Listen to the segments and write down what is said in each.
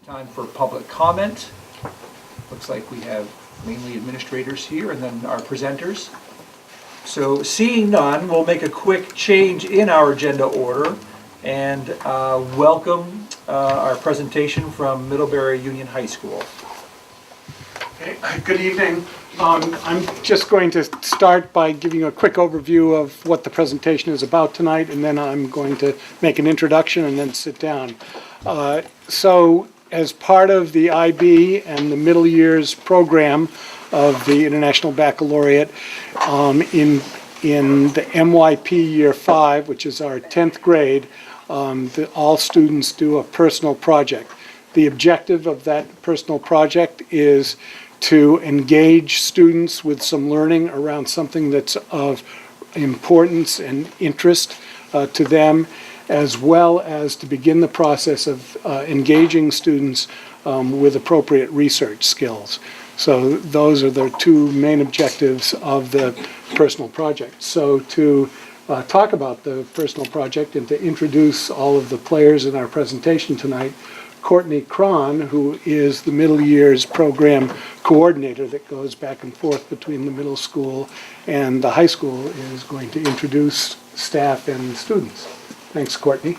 Time for public comment. Looks like we have mainly administrators here and then our presenters. So seeing none, we'll make a quick change in our agenda order and welcome our presentation from Middlebury Union High School. Okay. Good evening. I'm just going to start by giving a quick overview of what the presentation is about tonight, and then I'm going to make an introduction and then sit down. So as part of the IB and the middle years program of the International Baccalaureate, in the MYP Year 5, which is our 10th grade, all students do a personal project. The objective of that personal project is to engage students with some learning around something that's of importance and interest to them, as well as to begin the process of engaging students with appropriate research skills. So those are the two main objectives of the personal project. So to talk about the personal project and to introduce all of the players in our presentation tonight, Courtney Cron, who is the middle years program coordinator that goes back and forth between the middle school and the high school, is going to introduce staff and students. Thanks, Courtney.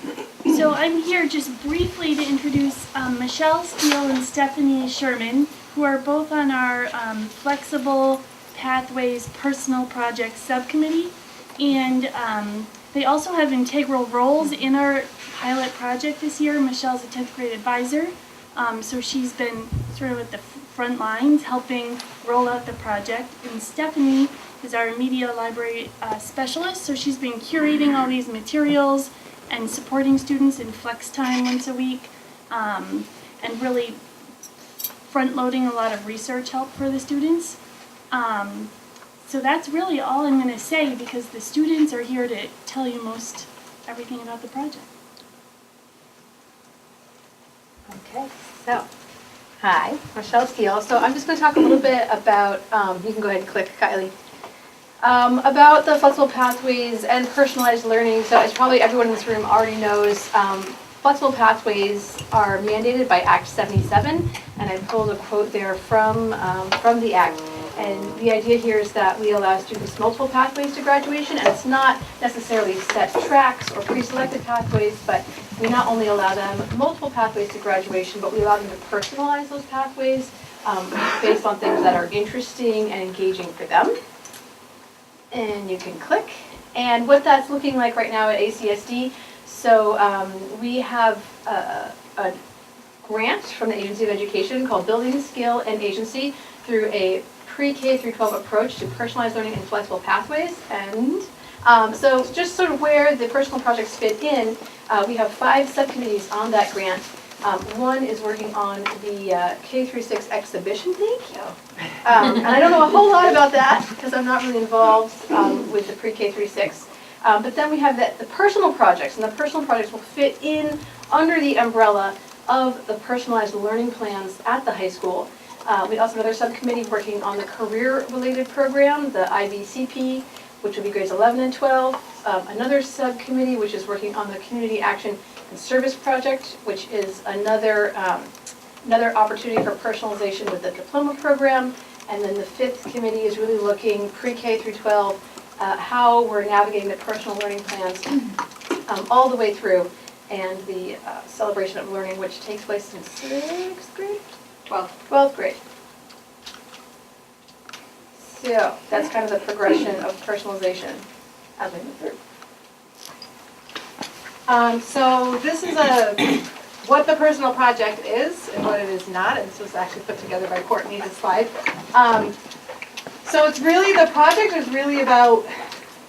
So I'm here just briefly to introduce Michelle Steele and Stephanie Sherman, who are both on our Flexible Pathways Personal Project Subcommittee. And they also have integral roles in our pilot project this year. Michelle's a 10th grade advisor, so she's been sort of at the front lines helping roll out the project. And Stephanie is our media library specialist, so she's been curating all these materials and supporting students in flex time once a week, and really front-loading a lot of research help for the students. So that's really all I'm going to say, because the students are here to tell you most everything about the project. Okay, so, hi, Michelle Steele. So I'm just going to talk a little bit about, you can go ahead and click, Kylie, about the flexible pathways and personalized learning. So as probably everyone in this room already knows, flexible pathways are mandated by Act 77, and I pulled a quote there from the Act. And the idea here is that we allow students multiple pathways to graduation, and it's not necessarily set tracks or pre-selected pathways, but we not only allow them multiple pathways to graduation, but we allow them to personalize those pathways based on things that are interesting and engaging for them. And you can click. And what that's looking like right now at ACSD, so we have a grant from the Agency of Education called Building Skill and Agency through a pre-K through 12 approach to personalized learning and flexible pathways. And so just sort of where the personal projects fit in, we have 5 subcommittees on that grant. One is working on the K through 6 exhibition. Thank you. And I don't know a whole lot about that because I'm not really involved with the pre-K through 6. But then we have the personal projects, and the personal projects will fit in under the umbrella of the personalized learning plans at the high school. We also have another subcommittee working on the career-related program, the IBCP, which will be grades 11 and 12. Another subcommittee which is working on the community action and service project, which is another opportunity for personalization with the diploma program. And then the 5th committee is really looking pre-K through 12, how we're navigating the personal learning plans all the way through, and the celebration of learning, which takes place in 6th grade? 12th grade. So that's kind of the progression of personalization as we move through. So this is what the personal project is and what it is not, and this was actually put together by Courtney, this slide. So it's really, the project is really about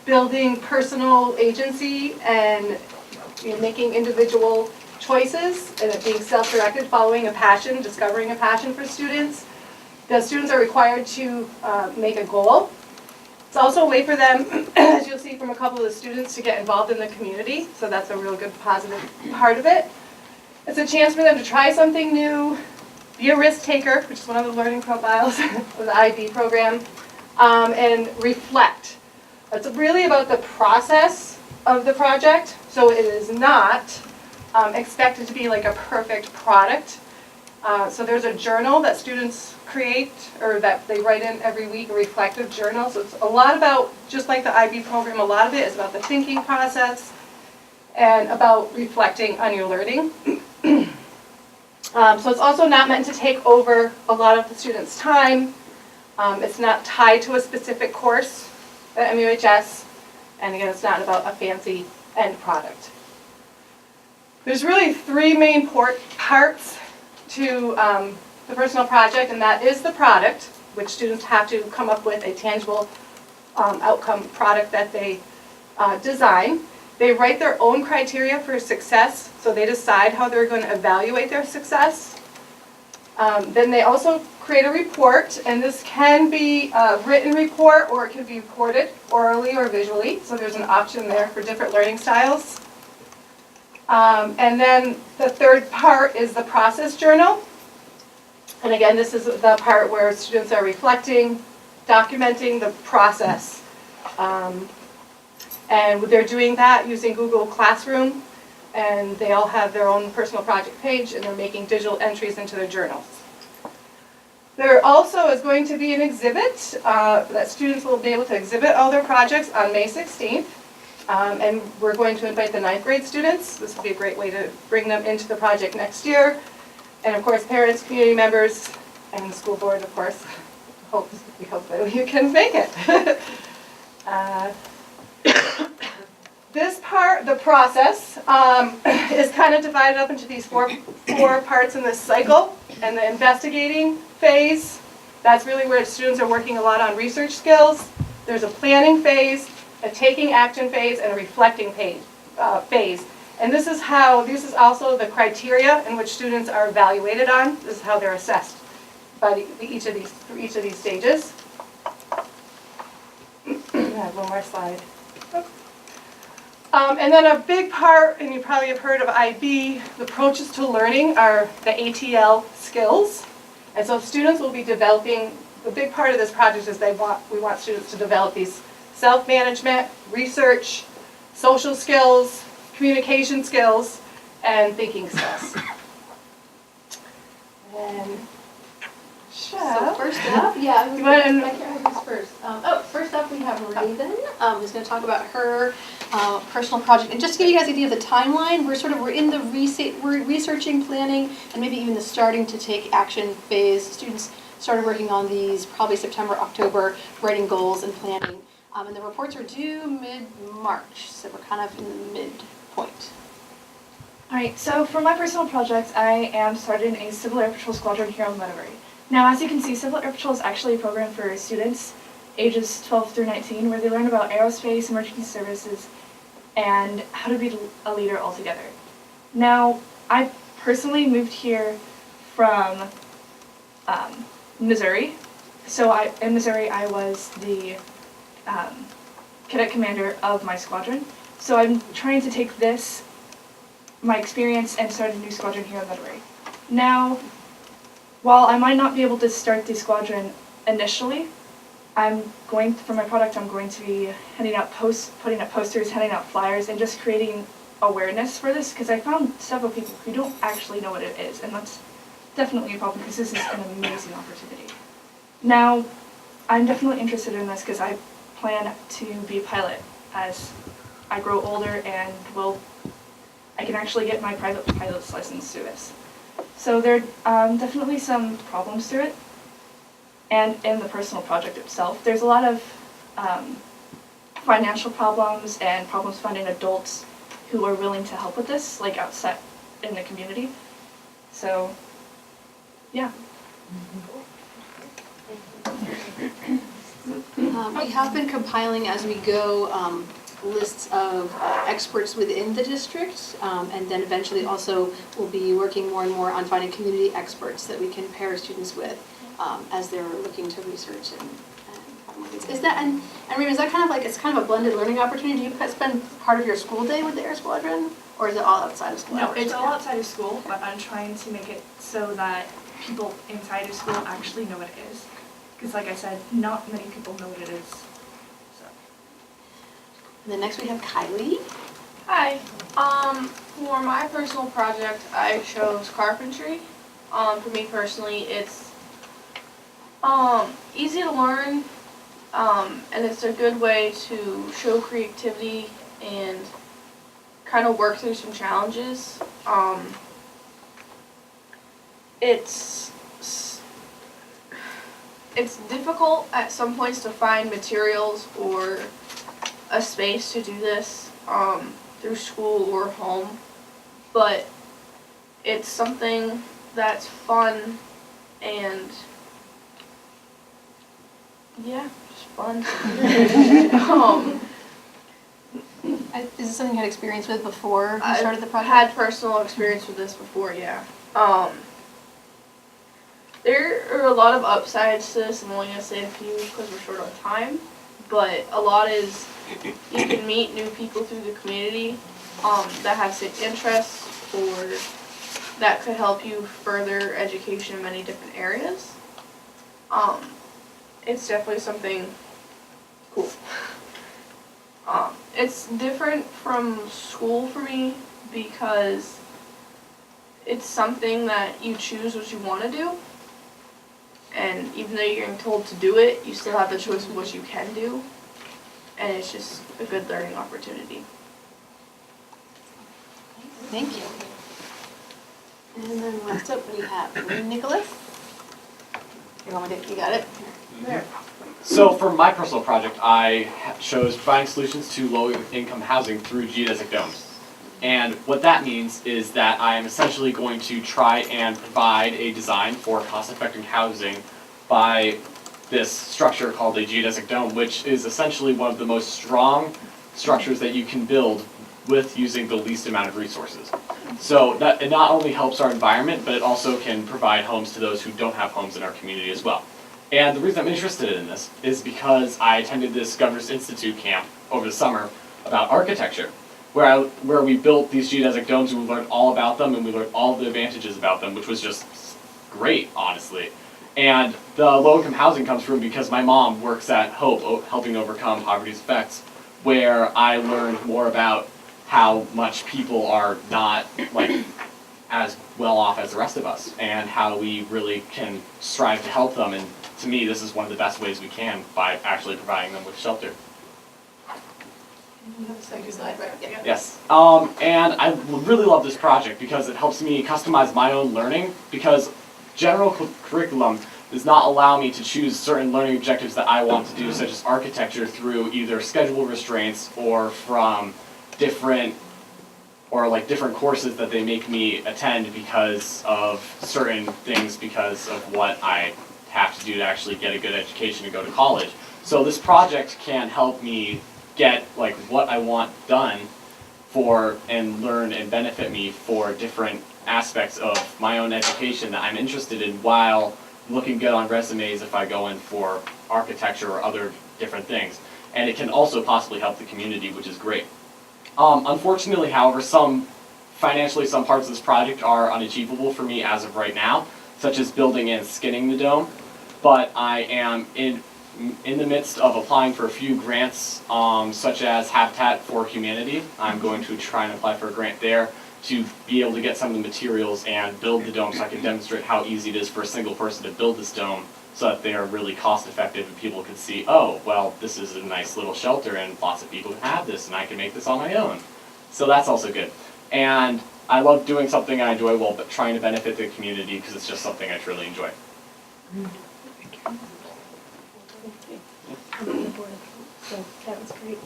building personal agency and making individual choices and it being self-directed, following a passion, discovering a passion for students. The students are required to make a goal. It's also a way for them, as you'll see from a couple of the students, to get involved in the community. So that's a real good positive part of it. It's a chance for them to try something new, be a risk taker, which is one of the learning profiles of the IB program, and reflect. It's really about the process of the project. So it is not expected to be like a perfect product. So there's a journal that students create, or that they write in every week, a reflective journal. So it's a lot about, just like the IB program, a lot of it is about the thinking process and about reflecting on your learning. So it's also not meant to take over a lot of the students' time. It's not tied to a specific course at MUHS. And again, it's not about a fancy end product. There's really three main parts to the personal project, and that is the product, which students have to come up with a tangible outcome product that they design. They write their own criteria for success, so they decide how they're going to evaluate their success. Then they also create a report, and this can be a written report or it can be recorded orally or visually, so there's an option there for different learning styles. And then the third part is the process journal. And again, this is the part where students are reflecting, documenting the process. And they're doing that using Google Classroom, and they all have their own personal project page, and they're making digital entries into their journals. There also is going to be an exhibit that students will be able to exhibit all their projects on May 16th. And we're going to invite the 9th grade students. This will be a great way to bring them into the project next year. And of course, parents, community members, and the school board, of course. We hope that you can make it. This part, the process, is kind of divided up into these four parts in this cycle. And the investigating phase, that's really where students are working a lot on research skills. There's a planning phase, a taking action phase, and a reflecting phase. And this is also the criteria in which students are evaluated on. This is how they're assessed by each of these stages. I have one more slide. And then a big part, and you probably have heard of IB, the approaches to learning are the Atl Skills. And so students will be developing, the big part of this project is we want students to develop these self-management, research, social skills, communication skills, and thinking skills. And So first up, yeah, first up we have Raven, who's going to talk about her personal project. And just to give you guys an idea of the timeline, we're in the researching, planning, and maybe even the starting to take action phase. Students started working on these probably September, October, writing goals and planning. And the reports are due mid-March, so we're kind of in the midpoint. Alright, so for my personal project, I am starting a Civil Air Patrol squadron here on Meadowbury. Now, as you can see, Civil Air Patrol is actually a program for students ages 12 through 19 where they learn about aerospace, emergency services, and how to be a leader altogether. Now, I personally moved here from Missouri. So in Missouri, I was the cadet commander of my squadron. So I'm trying to take my experience, and start a new squadron here in Meadowbury. Now, while I might not be able to start the squadron initially, for my product, I'm going to be handing out putting up posters, handing out flyers, and just creating awareness for this, because I found several people who don't actually know what it is, and that's definitely a problem, because this is an amazing opportunity. Now, I'm definitely interested in this because I plan to be a pilot as I grow older, and I can actually get my private pilot's license through this. So there are definitely some problems to it, and in the personal project itself. There's a lot of financial problems and problems finding adults who are willing to help with this, like outside in the community. So, yeah. We have been compiling as we go lists of experts within the district, and then eventually also we'll be working more and more on finding community experts that we can pair students with as they're looking to research and is that and Rita, is that kind of like, it's kind of a blended learning opportunity? Do you spend part of your school day with the Air Squadron, or is it all outside of school? No, it's all outside of school, but I'm trying to make it so that people inside of school actually know what it is. Because like I said, not many people know what it is. So. And then next we have Kylie. Hi. For my personal project, I chose carpentry. For me personally, it's easy to learn, and it's a good way to show creativity and kind of work through some challenges. It's difficult at some points to find materials or a space to do this through school or home, but it's something that's fun and yeah, just fun. Is this something you had experience with before you I've started the project? had personal experience with this before, yeah. There are a lot of upsides to this. I'm only going to say a few because we're short on time. But a lot is you can meet new people through the community that have same interests or that could help you further education in many different areas. It's definitely something cool. It's different from school for me because it's something that you choose what you want to do. And even though you're getting told to do it, you still have the choice of what you can do. And it's just a good learning opportunity. Thank you. And then last up we have Nicholas. You want me to, you got it? There. So for my personal project, I chose providing solutions to low-income housing through geodesic domes. And what that means is that I am essentially going to try and provide a design for cost-effective housing by this structure called a geodesic dome, which is essentially one of the most strong structures that you can build with using the least amount of resources. So that it not only helps our environment, but it also can provide homes to those who don't have homes in our community as well. And the reason I'm interested in this is because I attended this Governor's Institute camp over the summer about architecture, where we built these geodesic domes and we learned all about them and we learned all the advantages about them, which was just great, honestly. And the low-income housing comes from because my mom works at Hope, helping overcome poverty's effects, where I learned more about how much people are not like as well off as the rest of us and how we really can strive to help them. And to me, this is one of the best ways we can by actually providing them with shelter. Yes, and I really love this project because it helps me customize my own learning because general curriculum does not allow me to choose certain learning objectives that I want to do, such as architecture, through either schedule restraints or from different courses that they make me attend because of certain things, because of what I have to do to actually get a good education to go to college. So this project can help me get like what I want done for and learn and benefit me for different aspects of my own education that I'm interested in while looking good on resumes if I go in for architecture or other different things. And it can also possibly help the community, which is great. Unfortunately, however, financially some parts of this project are unachievable for me as of right now, such as building and skinning the dome. But I am in the midst of applying for a few grants, such as Habitat for Humanity. I'm going to try and apply for a grant there to be able to get some of the materials and build the dome so I can demonstrate how easy it is for a single person to build this dome so that they are really cost effective and people can see, oh, well, this is a nice little shelter and lots of people can have this and I can make this on my own. So that's also good. And I love doing something I enjoy while trying to benefit the community because it's just something I truly enjoy. That was great.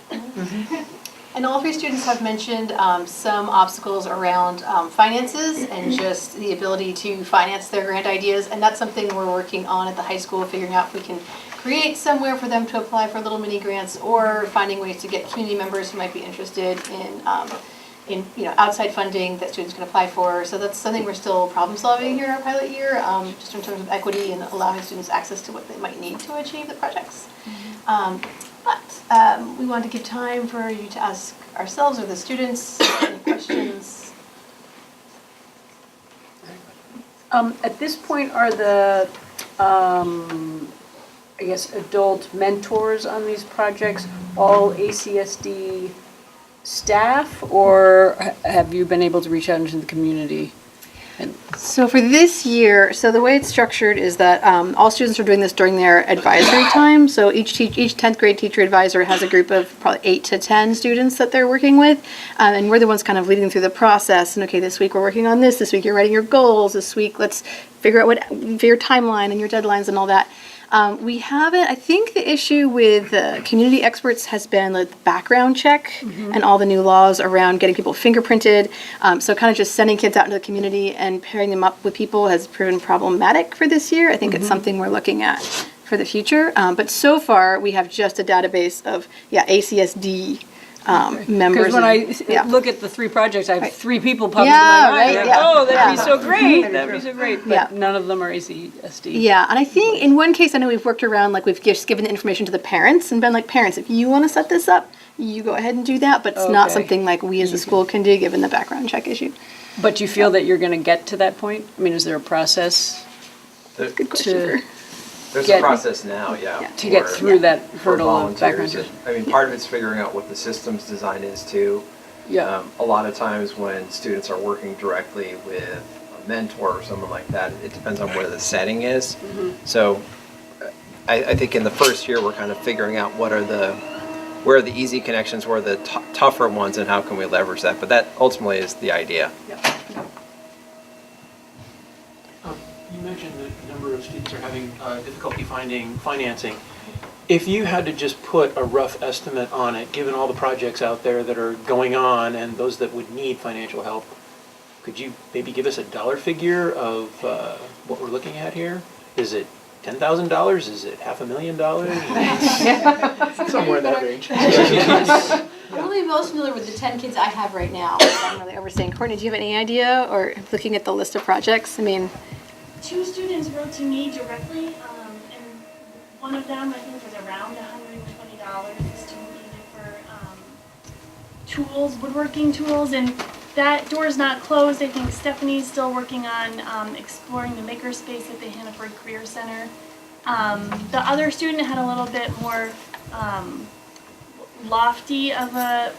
And all three students have mentioned some obstacles around finances and just the ability to finance their grant ideas, and that's something we're working on at the high school, figuring out if we can create somewhere for them to apply for little mini grants or finding ways to get community members who might be interested in outside funding that students can apply for. So that's something we're still problem solving here in our pilot year, just in terms of equity and allowing students access to what they might need to achieve the projects. But we want to give time for you to ask ourselves or the students any questions. At this point, are the, I guess, adult mentors on these projects all ACSD staff, or have you been able to reach out into the community? So for this year, so the way it's structured is that all students are doing this during their advisory time. So each 10th grade teacher advisor has a group of probably 8 to 10 students that they're working with. And we're the ones kind of leading through the process. And okay, this week we're working on this week you're writing your goals, this week let's figure out for your timeline and your deadlines and all that. We haven't, I think the issue with community experts has been the background check and all the new laws around getting people fingerprinted. So kind of just sending kids out into the community and pairing them up with people has proven problematic for this year. I think it's something we're looking at for the future. But so far, we have just a database of, ACSD members. Because when I look at the 3 projects, I have 3 people popping into my mind. Like, oh, that'd be so great. That'd be so great. But none of them are ACSD. Yeah, and I think in one case, I know we've worked around, like we've just given the information to the parents and been like, parents, if you want to set this up, you go ahead and do that. But it's not something like we as a school can do given the background check issue. But you feel that you're going to get to that point? I mean, is there a process Good question. There's get- a process now, to get through that for hurdle of background volunteers. check? I mean, part of it's figuring out what the system's design is too. Yeah. A lot of times when students are working directly with a mentor or someone like that, it depends on where the setting is. So I think in the first year, we're kind of figuring out where are the easy connections, where are the tougher ones, and how can we leverage that. But that ultimately is the idea. You mentioned that a number of students are having difficulty finding financing. If you had to just put a rough estimate on it, given all the projects out there that are going on and those that would need financial help, could you maybe give us a dollar figure of what we're looking at here? Is it $10,000? Is it $500,000? Somewhere in that range. I'm really most familiar with the 10 kids I have right now. I'm really overseeing. Courtney, do you have any idea, or looking at the list of projects? I mean, 2 students wrote to me directly, and one of them I think was around $120. The student needed for tools, woodworking tools, and that door is not closed. I think Stephanie's still working on exploring the makerspace at the Hannaford Career Center. The other student had a little bit more lofty of a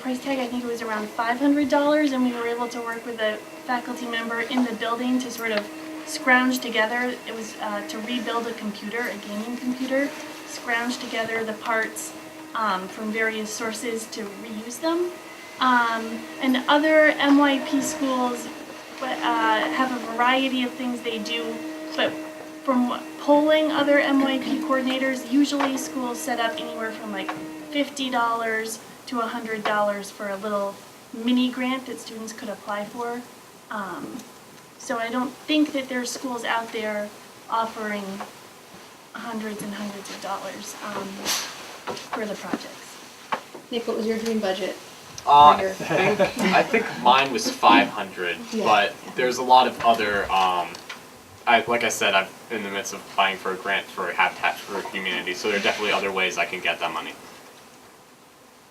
price tag. I think it was around $500, and we were able to work with a faculty member in the building to sort of scrounge together. It was to rebuild a computer, a gaming computer, scrounge together the parts from various sources to reuse them. And other MYP schools have a variety of things they do, but from polling other MYP coordinators, usually schools set up anywhere from like $50 to $100 for a little mini grant that students could apply for. So I don't think that there's schools out there offering hundreds and hundreds of dollars for the projects. Nick, what was your dream budget? I think mine was 500, but there's a lot of other, like I said, I'm in the midst of applying for a grant for Habitat for Humanity, so there are definitely other ways I can get that money.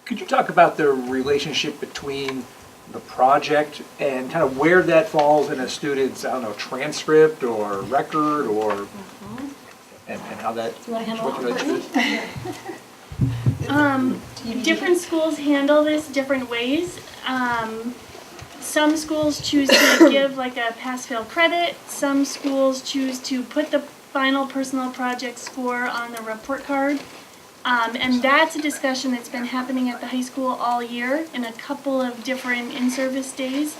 Could you talk about the relationship between the project and kind of where that falls in a student's, I don't know, transcript or record, or and how that what relates to this? Different schools handle this different ways. Some schools choose to give like a pass-fail credit. Some schools choose to put the final personal project score on the report card. And that's a discussion that's been happening at the high school all year in a couple of different in-service days.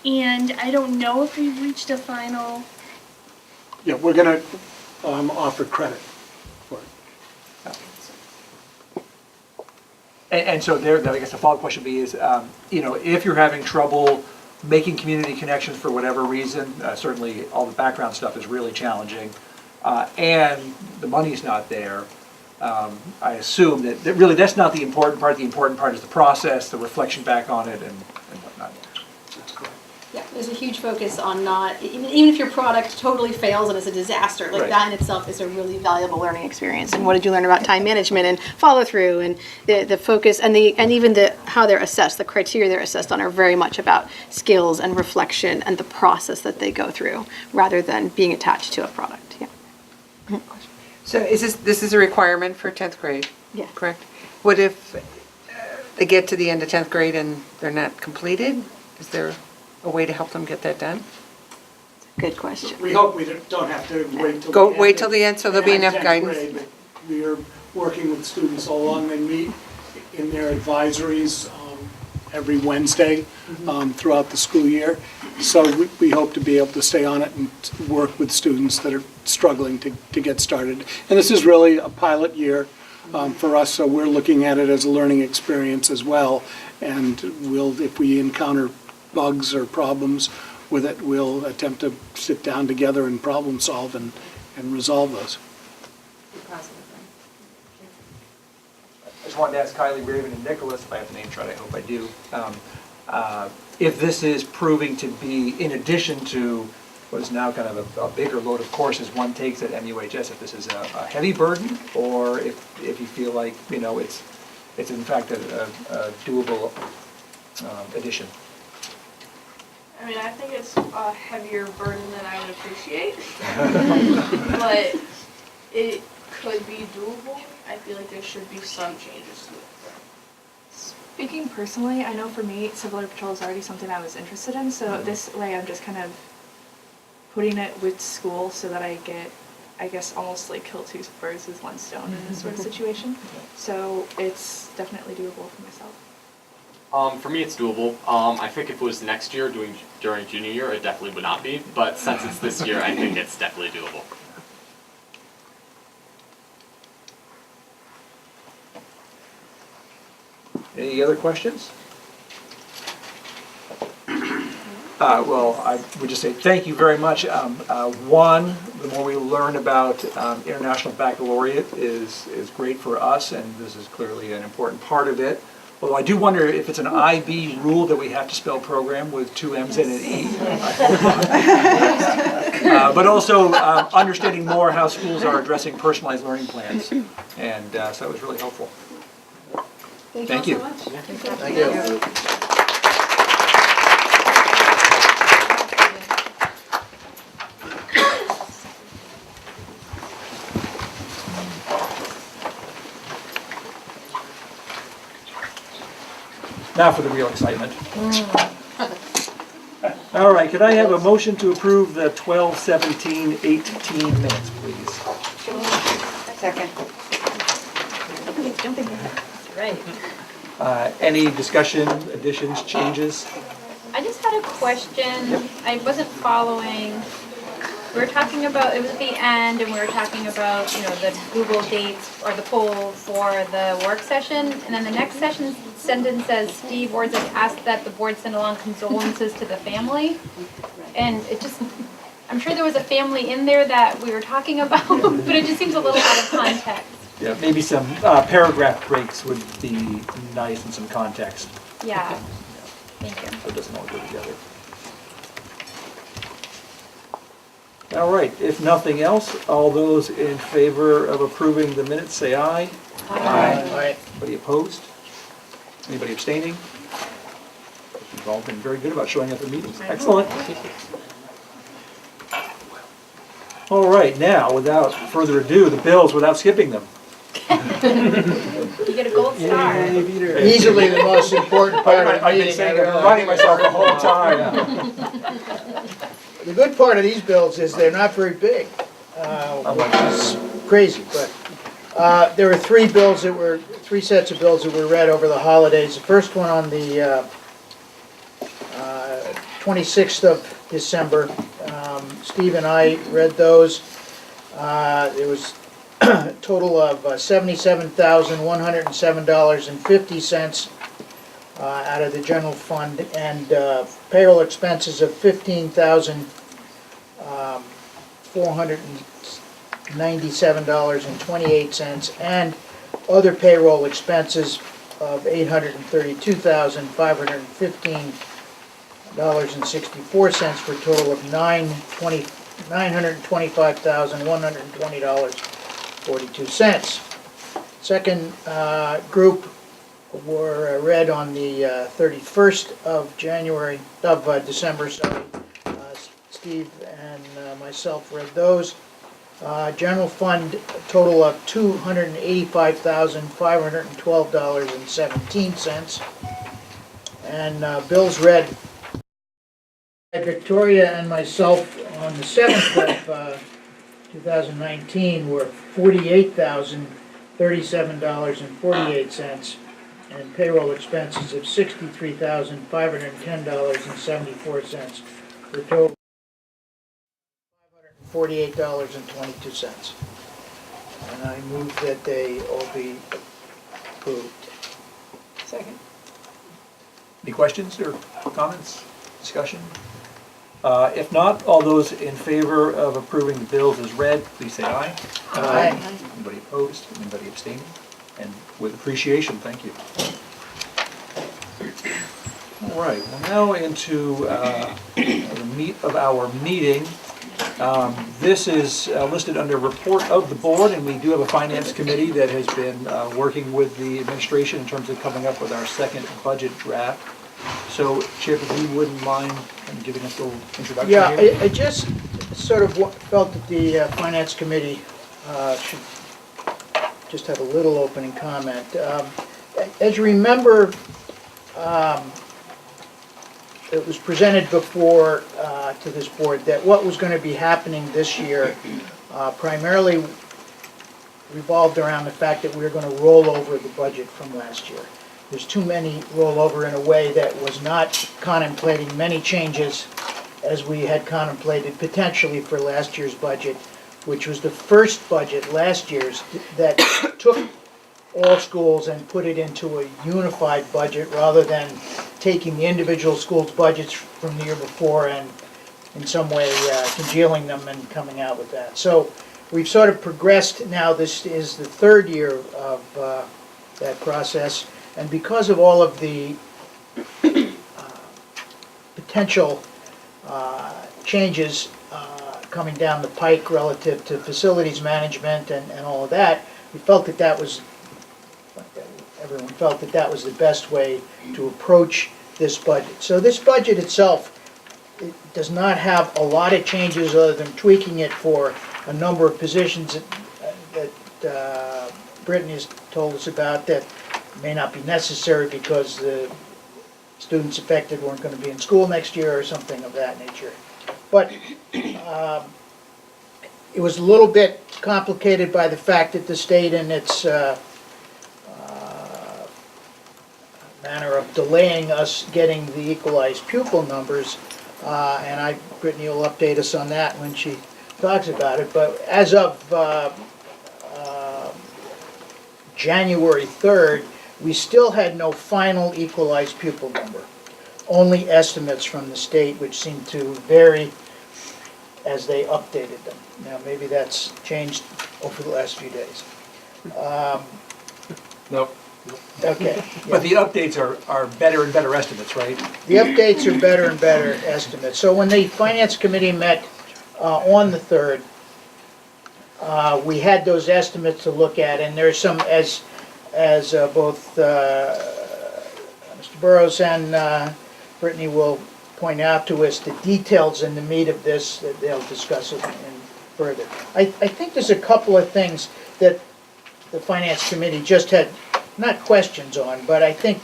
And I don't know if we've reached a final. Yeah, we're gonna offer credit for it. And so there, I guess the follow-up question would be is, if you're having trouble making community connections for whatever reason, certainly all the background stuff is really challenging, and the money's not there, I assume that really that's not the important part. The important part is the process, the reflection back on it, and whatnot. That's correct. Yeah, there's a huge focus on not, even if your product totally fails and it's a disaster, like Right. that in itself is a really valuable learning experience. And what did you learn about time management and follow through, and the focus and even how they're assessed, the criteria they're assessed on are very much about skills and reflection and the process that they go through rather than being attached to a product. Yeah. So this is a requirement for 10th grade? Yeah. Correct? What if they get to the end of 10th grade and they're not completed? Is there a way to help them get that done? Good question. We hope we don't have to wait till. Wait till the end, so there'll be enough 10th guidance. grade, but we are working with students all along. They meet in their advisories every Wednesday throughout the school year. So we hope to be able to stay on it and work with students that are struggling to get started. And this is really a pilot year for us, so we're looking at it as a learning experience as well. And if we encounter bugs or problems with it, we'll attempt to sit down together and problem solve and resolve those. I just wanted to ask Kylie, Raven, and Nicholas, if I have the names right, I hope I do, if this is proving to be, in addition to what is now kind of a bigger load of courses one takes at MUHS, if this is a heavy burden, or if you feel like, it's in fact a doable addition. I mean, I think it's a heavier burden than I would appreciate, but it could be doable. I feel like there should be some changes to it. Speaking personally, I know for me, Civil Air Patrol is already something I was interested in, so this way I'm just kind of putting it with school so that I get, I guess, almost like kill two birds with one stone in this sort of situation. So it's definitely doable for myself. For me, it's doable. I think if it was next year during junior year, it definitely would not be. But since it's this year, I think it's definitely doable. Any other questions? Well, I would just say thank you very much. One, the more we learn about International Baccalaureate is great for us, and this is clearly an important part of it. Although I do wonder if it's an IB rule that we have to spell program with two M's and an E. But also understanding more how schools are addressing personalized learning plans. And so that was really helpful. Thank you. So much. Thank you. Now for the real excitement. All right, could I have a motion to approve the 12/17/18 minutes, please? Second. Any discussion, additions, changes? I just had a question. I wasn't following. We were talking about, it was at the end, and we were talking about, the Google dates or the poll for the work session. And then the next sentence says, Steve Wardzik asked that the board send along condolences to the family. And I'm sure there was a family in there that we were talking about, but it just seems a little out of context. Yeah, maybe some paragraph breaks would be nice and some context. Yeah, thank you. So it doesn't all go together. All right, if nothing else, all those in favor of approving the minutes say aye. Aye. Anybody opposed? Anybody abstaining? You've all been very good about showing up at meetings. Excellent. All right, now, without further ado, the bills without skipping them. You get a gold star. Easily the most important part of the I've been meeting. saying, I've been reminding myself the whole time. The good part of these bills is they're not very big, which is crazy, but there were three sets of bills that were read over the holidays. The first one on the 26th of December. Steve and I read those. There was a total of $77,107.50 out of the general fund, and payroll expenses of $15,497.28, and other payroll expenses of $832,515.64 for a total of $925,120.42. Second group were read on the 31st of December. Steve and myself read those. General fund total of $285,512.17, and bills read Victoria and myself on the 7th of 2019 were $48,037.48 and payroll expenses of $63,510.74 for a total of $548.22. And I move that they all be approved. Second. Any questions or comments, discussion? If not, all those in favor of approving the bills as read, please say aye. Aye. Anybody opposed? Anybody abstaining? And with appreciation, thank you. All right, we're now into the meat of our meeting. This is listed under report of the board, and we do have a finance committee that has been working with the administration in terms of coming up with our second budget draft. So, Chip, if you wouldn't mind giving us a little introduction Yeah, here. I just sort of felt that the finance committee should just have a little opening comment. As you remember, it was presented before to this board that what was going to be happening this year primarily revolved around the fact that we were going to roll over the budget from last year. There's too many rollover in a way that was not contemplating many changes as we had contemplated potentially for last year's budget, which was the first budget last year's that took all schools and put it into a unified budget rather than taking the individual schools' budgets from the year before and in some way congealing them and coming out with that. So we've sort of progressed now. This is the third year of that process. And because of all of the potential changes coming down the pike relative to facilities management and all of that, we felt that that was, everyone felt that that was the best way to approach this budget. So this budget itself, it does not have a lot of changes other than tweaking it for a number of positions that Brittany has told us about that may not be necessary because the students affected weren't going to be in school next year or something of that nature. But it was a little bit complicated by the fact that the state in its manner of delaying us getting the equalized pupil numbers, and Brittany will update us on that when she talks about it, but as of January 3rd, we still had no final equalized pupil number, only estimates from the state, which seemed to vary as they updated them. Now, maybe that's changed over the last few days. Nope. Okay. But the updates are better and better estimates, right? The updates are better and better estimates. So when the Finance Committee met on the 3rd, we had those estimates to look at, and there's some, as both Mr. Burrows and Brittany will point out to us, the details and the meat of this, that they'll discuss it in further. I think there's a couple of things that the Finance Committee just had, not questions on, but I think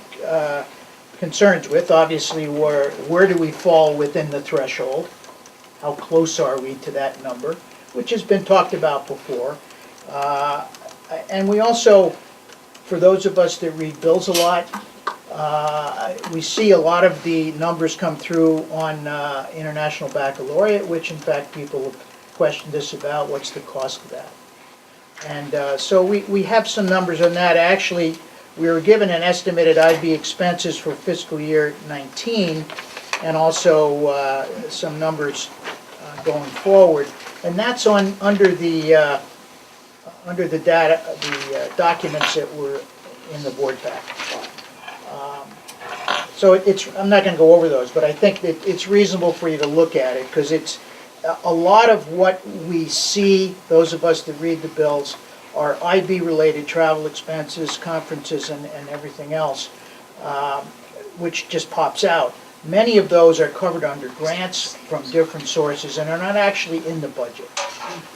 concerns with. Obviously, where do we fall within the threshold? How close are we to that number, which has been talked about before. And we also, for those of us that read bills a lot, we see a lot of the numbers come through on International Baccalaureate, which in fact people have questioned us about what's the cost of that. And so we have some numbers on that. Actually, we were given an estimated IB expenses for fiscal year 19 and also some numbers going forward. And that's under the data, the documents that were in the board pack. So I'm not going to go over those, but I think that it's reasonable for you to look at it because it's a lot of what we see, those of us that read the bills, are IB-related travel expenses, conferences, and everything else, which just pops out. Many of those are covered under grants from different sources and are not actually in the budget.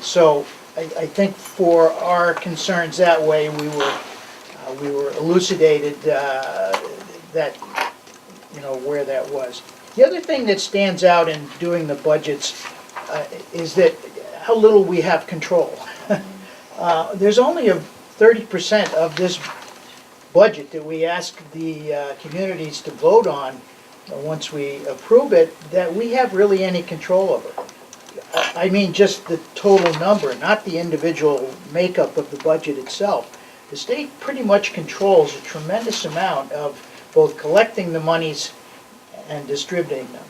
So I think for our concerns that way, we were elucidated that, where that was. The other thing that stands out in doing the budgets is that how little we have control. There's only a 30% of this budget that we ask the communities to vote on once we approve it, that we have really any control over. I mean just the total number, not the individual makeup of the budget itself. The state pretty much controls a tremendous amount of both collecting the monies and distributing them.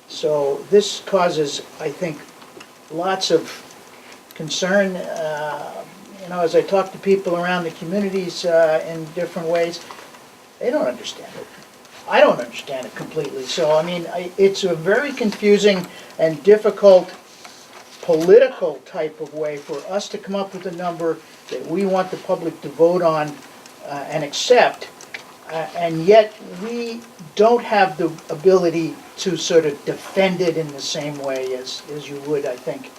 So this causes, I think, lots of concern. As I talk to people around the communities in different ways, they don't understand it. I don't understand it completely. So, I mean, it's a very confusing and difficult political type of way for us to come up with a number that we want the public to vote on and accept, and yet we don't have the ability to sort of defend it in the same way as you would, I think,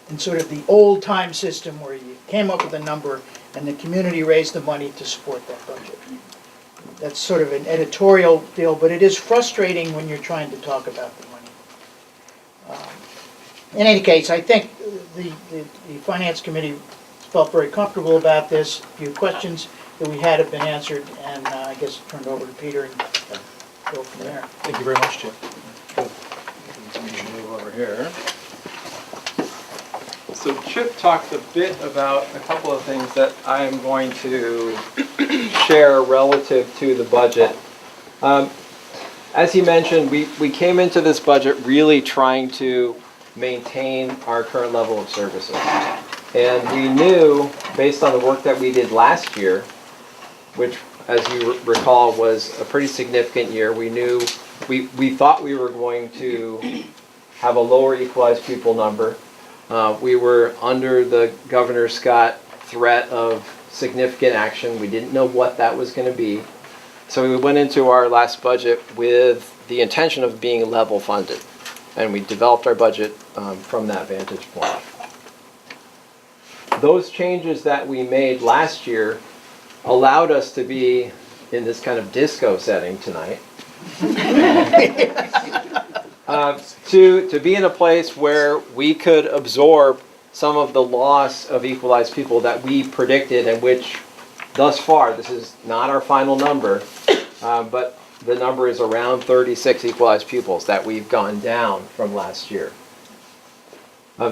in sort of the old-time system where you came up with a number and the community raised the money to support that budget. That's sort of an editorial deal, but it is frustrating when you're trying to talk about the money. In any case, I think the Finance Committee felt very comfortable about this. A few questions that we had have been answered, and I guess turn it over to Peter and go from there. Thank you very much, Chip. Good. Move over here. So Chip talked a bit about a couple of things that I am going to share relative to the budget. As he mentioned, we came into this budget really trying to maintain our current level of services. And we knew, based on the work that we did last year, which, as you recall, was a pretty significant year, we knew, we thought we were going to have a lower equalized pupil number. We were under the Governor Scott threat of significant action. We didn't know what that was going to be. So we went into our last budget with the intention of being level funded. And we developed our budget from that vantage point. Those changes that we made last year allowed us to be in this kind of disco setting tonight. To be in a place where we could absorb some of the loss of equalized people that we predicted, and which thus far, this is not our final number, but the number is around 36 equalized pupils that we've gone down from last year.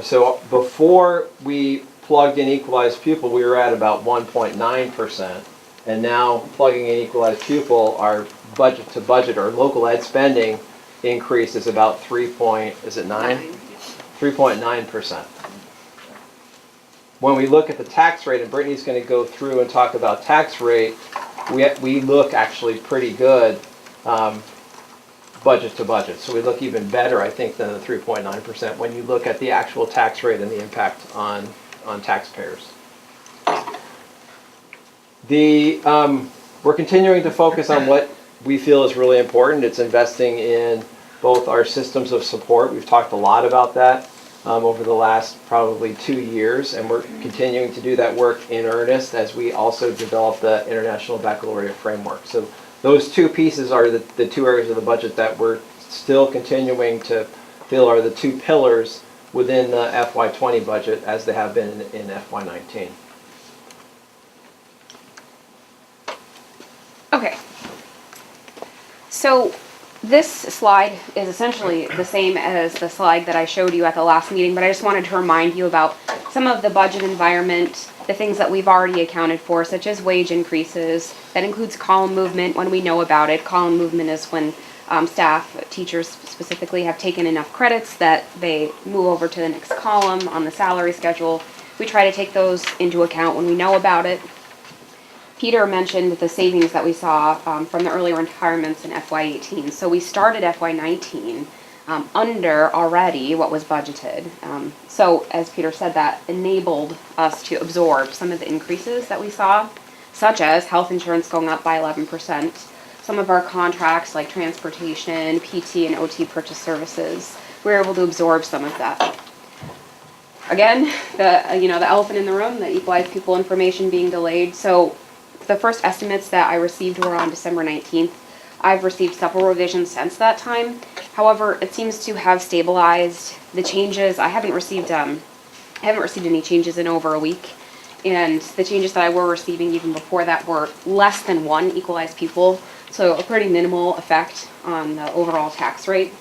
So before we plugged in equalized pupil, we were at about 1.9%, and now plugging in equalized pupil, our budget to budget or local ed spending increase is about 3.9%. When we look at the tax rate, and Brittany's going to go through and talk about tax rate, we look actually pretty good budget to budget. So we look even better, I think, than the 3.9% when you look at the actual tax rate and the impact on taxpayers. We're continuing to focus on what we feel is really important. It's investing in both our systems of support. We've talked a lot about that over the last probably 2 years, and we're continuing to do that work in earnest as we also develop the International Baccalaureate framework. So those two pieces are the two areas of the budget that we're still continuing to feel are the two pillars within the FY20 budget as they have been in FY19. Okay. So this slide is essentially the same as the slide that I showed you at the last meeting, but I just wanted to remind you about some of the budget environment, the things that we've already accounted for, such as wage increases. That includes column movement when we know about it. Column movement is when staff, teachers specifically, have taken enough credits that they move over to the next column on the salary schedule. We try to take those into account when we know about it. Peter mentioned the savings that we saw from the early retirements in FY18. So we started FY19 under already what was budgeted. So as Peter said, that enabled us to absorb some of the increases that we saw, such as health insurance going up by 11%. Some of our contracts like transportation, PT, and OT purchase services, we were able to absorb some of that. Again, the elephant in the room, the equalized pupil information being delayed. So the first estimates that I received were on December 19th. I've received several revisions since that time. However, it seems to have stabilized. The changes, I haven't received any changes in over a week. And the changes that I were receiving even before that were less than 1 equalized pupil, so a pretty minimal effect on the overall tax rate.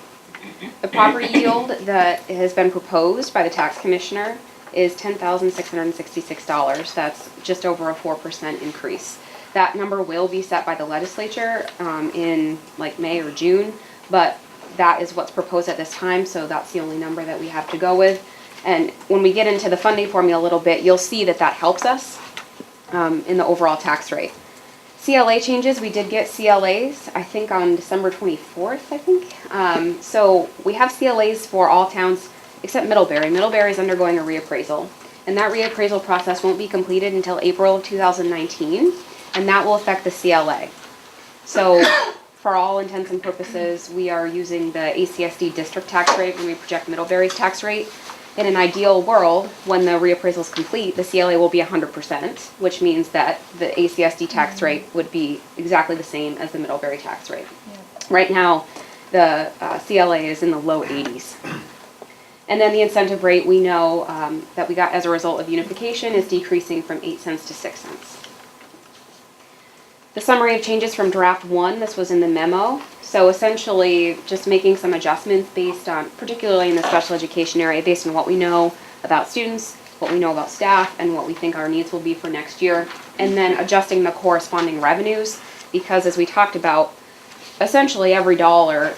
The property yield that has been proposed by the tax commissioner is $10,666. That's just over a 4% increase. That number will be set by the legislature in like May or June, but that is what's proposed at this time, so that's the only number that we have to go with. And when we get into the funding formula a little bit, you'll see that that helps us in the overall tax rate. CLA changes, we did get CLAs, I think on December 24th, I think. So we have CLAs for all towns except Middlebury. Middlebury is undergoing a reappraisal, and that reappraisal process won't be completed until April of 2019, and that will affect the CLA. So for all intents and purposes, we are using the ACSD district tax rate when we project Middlebury's tax rate. In an ideal world, when the reappraisal is complete, the CLA will be 100%, which means that the ACSD tax rate would be exactly the same as the Middlebury tax rate. Yeah. Right now, the CLA is in the low 80s. And then the incentive rate, we know that we got as a result of unification is decreasing from 8 cents to 6 cents. The summary of changes from draft 1, this was in the memo. So essentially just making some adjustments based on, particularly in the special education area, based on what we know about students, what we know about staff, and what we think our needs will be for next year. And then adjusting the corresponding revenues, because as we talked about, essentially every dollar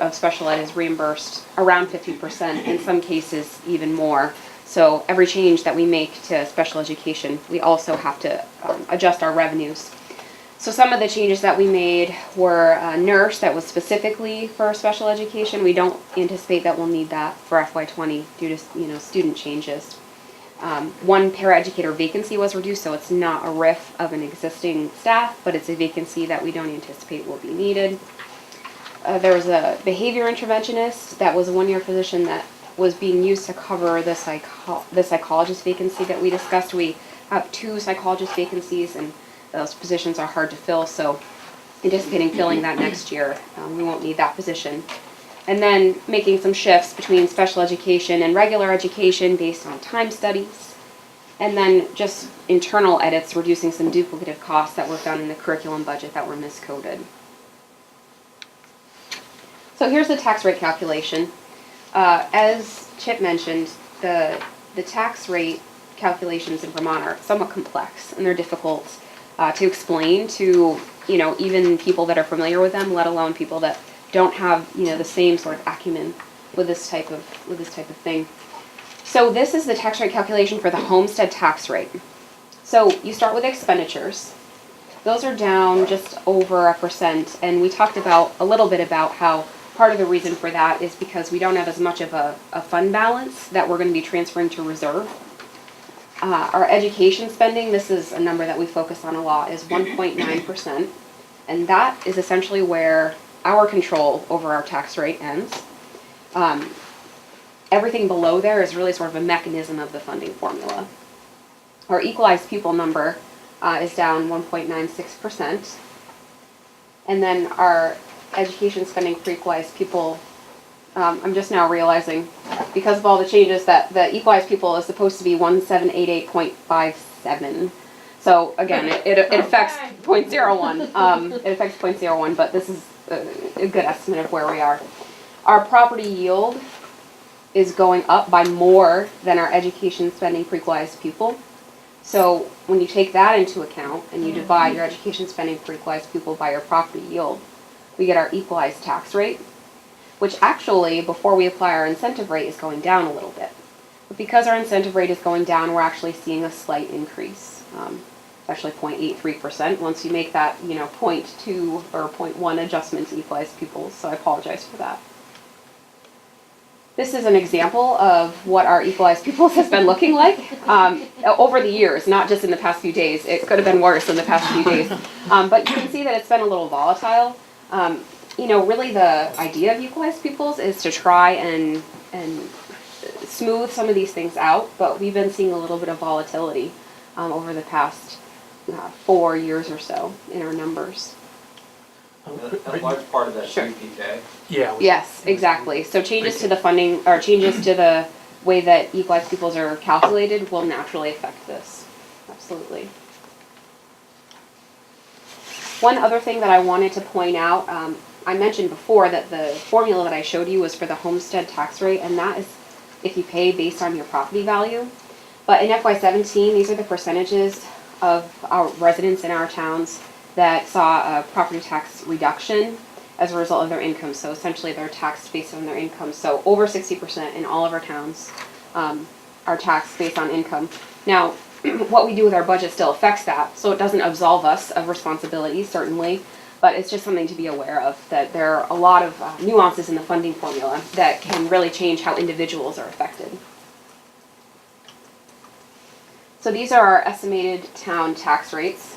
of special ed is reimbursed around 50%, in some cases even more. So every change that we make to special education, we also have to adjust our revenues. So some of the changes that we made were a nurse that was specifically for special education. We don't anticipate that we'll need that for FY20 due to student changes. One paraeducator vacancy was reduced, so it's not a RIF of an existing staff, but it's a vacancy that we don't anticipate will be needed. There was a behavior interventionist that was a one-year position that was being used to cover the psychologist vacancy that we discussed. We have 2 psychologist vacancies, and those positions are hard to fill, so anticipating filling that next year, we won't need that position. And then making some shifts between special education and regular education based on time studies. And then just internal edits, reducing some duplicative costs that were found in the curriculum budget that were miscoded. So here's the tax rate calculation. As Chip mentioned, the tax rate calculations in Vermont are somewhat complex, and they're difficult to explain to even people that are familiar with them, let alone people that don't have the same sort of acumen with this type of thing. So this is the tax rate calculation for the Homestead tax rate. So you start with expenditures. Those are down just over 1%, and we talked a little bit about how part of the reason for that is because we don't have as much of a fund balance that we're going to be transferring to reserve. Our education spending, this is a number that we focus on a lot, is 1.9%, and that is essentially where our control over our tax rate ends. Everything below there is really sort of a mechanism of the funding formula. Our equalized pupil number is down 1.96%, and then our education spending per equalized pupil, I'm just now realizing, because of all the changes, that the equalized pupil is supposed to be 1788.57. So again, it affects 0.01. It affects 0.01, but this is a good estimate of where we are. Our property yield is going up by more than our education spending per equalized pupil. So when you take that into account and you divide your education spending per equalized pupil by your property yield, we get our equalized tax rate, which actually, before we apply our incentive rate, is going down a little bit. But because our incentive rate is going down, we're actually seeing a slight increase. It's actually 0.83% once you make that 0.2 or 0.1 adjustment to equalized pupils, so I apologize for that. This is an example of what our equalized pupils has been looking like over the years, not just in the past few days. It could have been worse in the past few days. But you can see that it's been a little volatile. Really the idea of equalized pupils is to try and smooth some of these things out, but we've been seeing a little bit of volatility over the past 4 years or so in our numbers. A large part of that Sure. UPK. Yeah. Yes, exactly. So changes to the funding, or changes to the way that equalized pupils are calculated will naturally affect this. Absolutely. One other thing that I wanted to point out, I mentioned before that the formula that I showed you was for the homestead tax rate, and that is if you pay based on your property value. But in FY17, these are the percentages of our residents in our towns that saw a property tax reduction as a result of their income. So essentially they're taxed based on their income. So over 60% in all of our towns are taxed based on income. Now, what we do with our budget still affects that, so it doesn't absolve us of responsibility, certainly, but it's just something to be aware of, that there are a lot of nuances in the funding formula that can really change how individuals are affected. So these are our estimated town tax rates.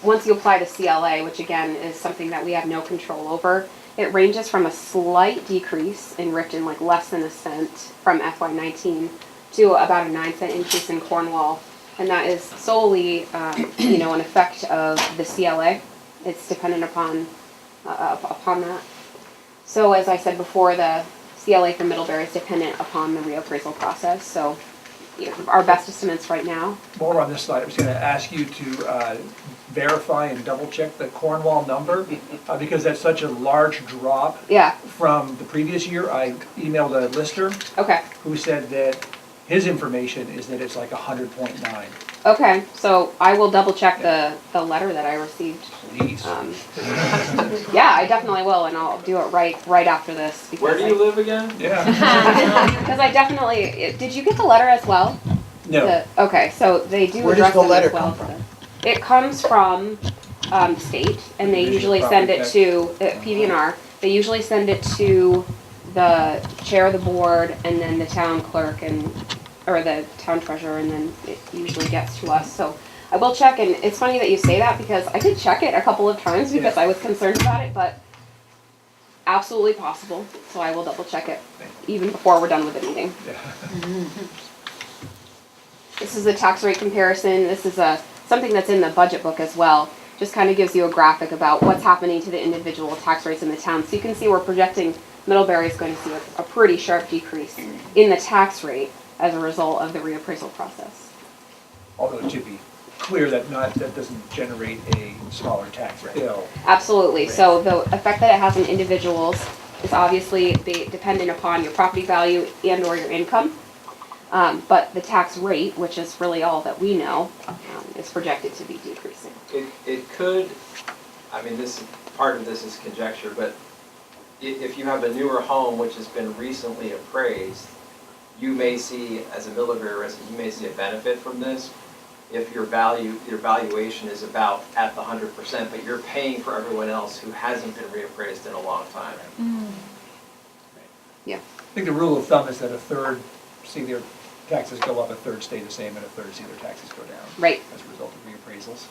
Once you apply the CLA, which again is something that we have no control over, it ranges from a slight decrease in Ripton, like less than a cent from FY19, to about a 9-cent increase in Cornwall. And that is solely, an effect of the CLA. It's dependent upon that. So as I said before, the CLA for Middlebury is dependent upon the reappraisal process. So our best estimates right now. More on this slide, I was going to ask you to verify and double check the Cornwall number because that's such a large drop from the previous year. I emailed a lister who said that his information is that it's like 100.9. Okay, so I will double check the letter that I received. Please. Yeah, I definitely will, and I'll do it right after this. Where do you live again? Yeah. Because I definitely, did you get the letter as well? No. Okay, so they do Where does address the them letter as well. come from? It comes from the state, and they usually send it to PVNR. They usually send it to the chair of the board, and then the town clerk, or the town treasurer, and then it usually gets to us. So I will check, and it's funny that you say that because I did check it a couple of times because I was concerned about it, but absolutely possible. So I will double check it even before we're done with the meeting. This is a tax rate comparison. This is something that's in the budget book as well. Just kind of gives you a graphic about what's happening to the individual tax rates in the town. So you can see we're projecting Middlebury is going to see a pretty sharp decrease in the tax rate as a result of the reappraisal process. Although to be clear, that doesn't generate a smaller tax bill. Absolutely. So the effect that it has on individuals is obviously dependent upon your property value and or your income. But the tax rate, which is really all that we know, is projected to be decreasing. It could, I mean, part of this is conjecture, but if you have a newer home which has been recently appraised, you may see, as a Middlebury resident, you may see a benefit from this if your valuation is about at the 100%, but you're paying for everyone else who hasn't been reappraised in a long time. Yeah. I think the rule of thumb is that a third see their taxes go up, a third stay the same, and a third see their taxes go down. Right. As a result of reappraisals.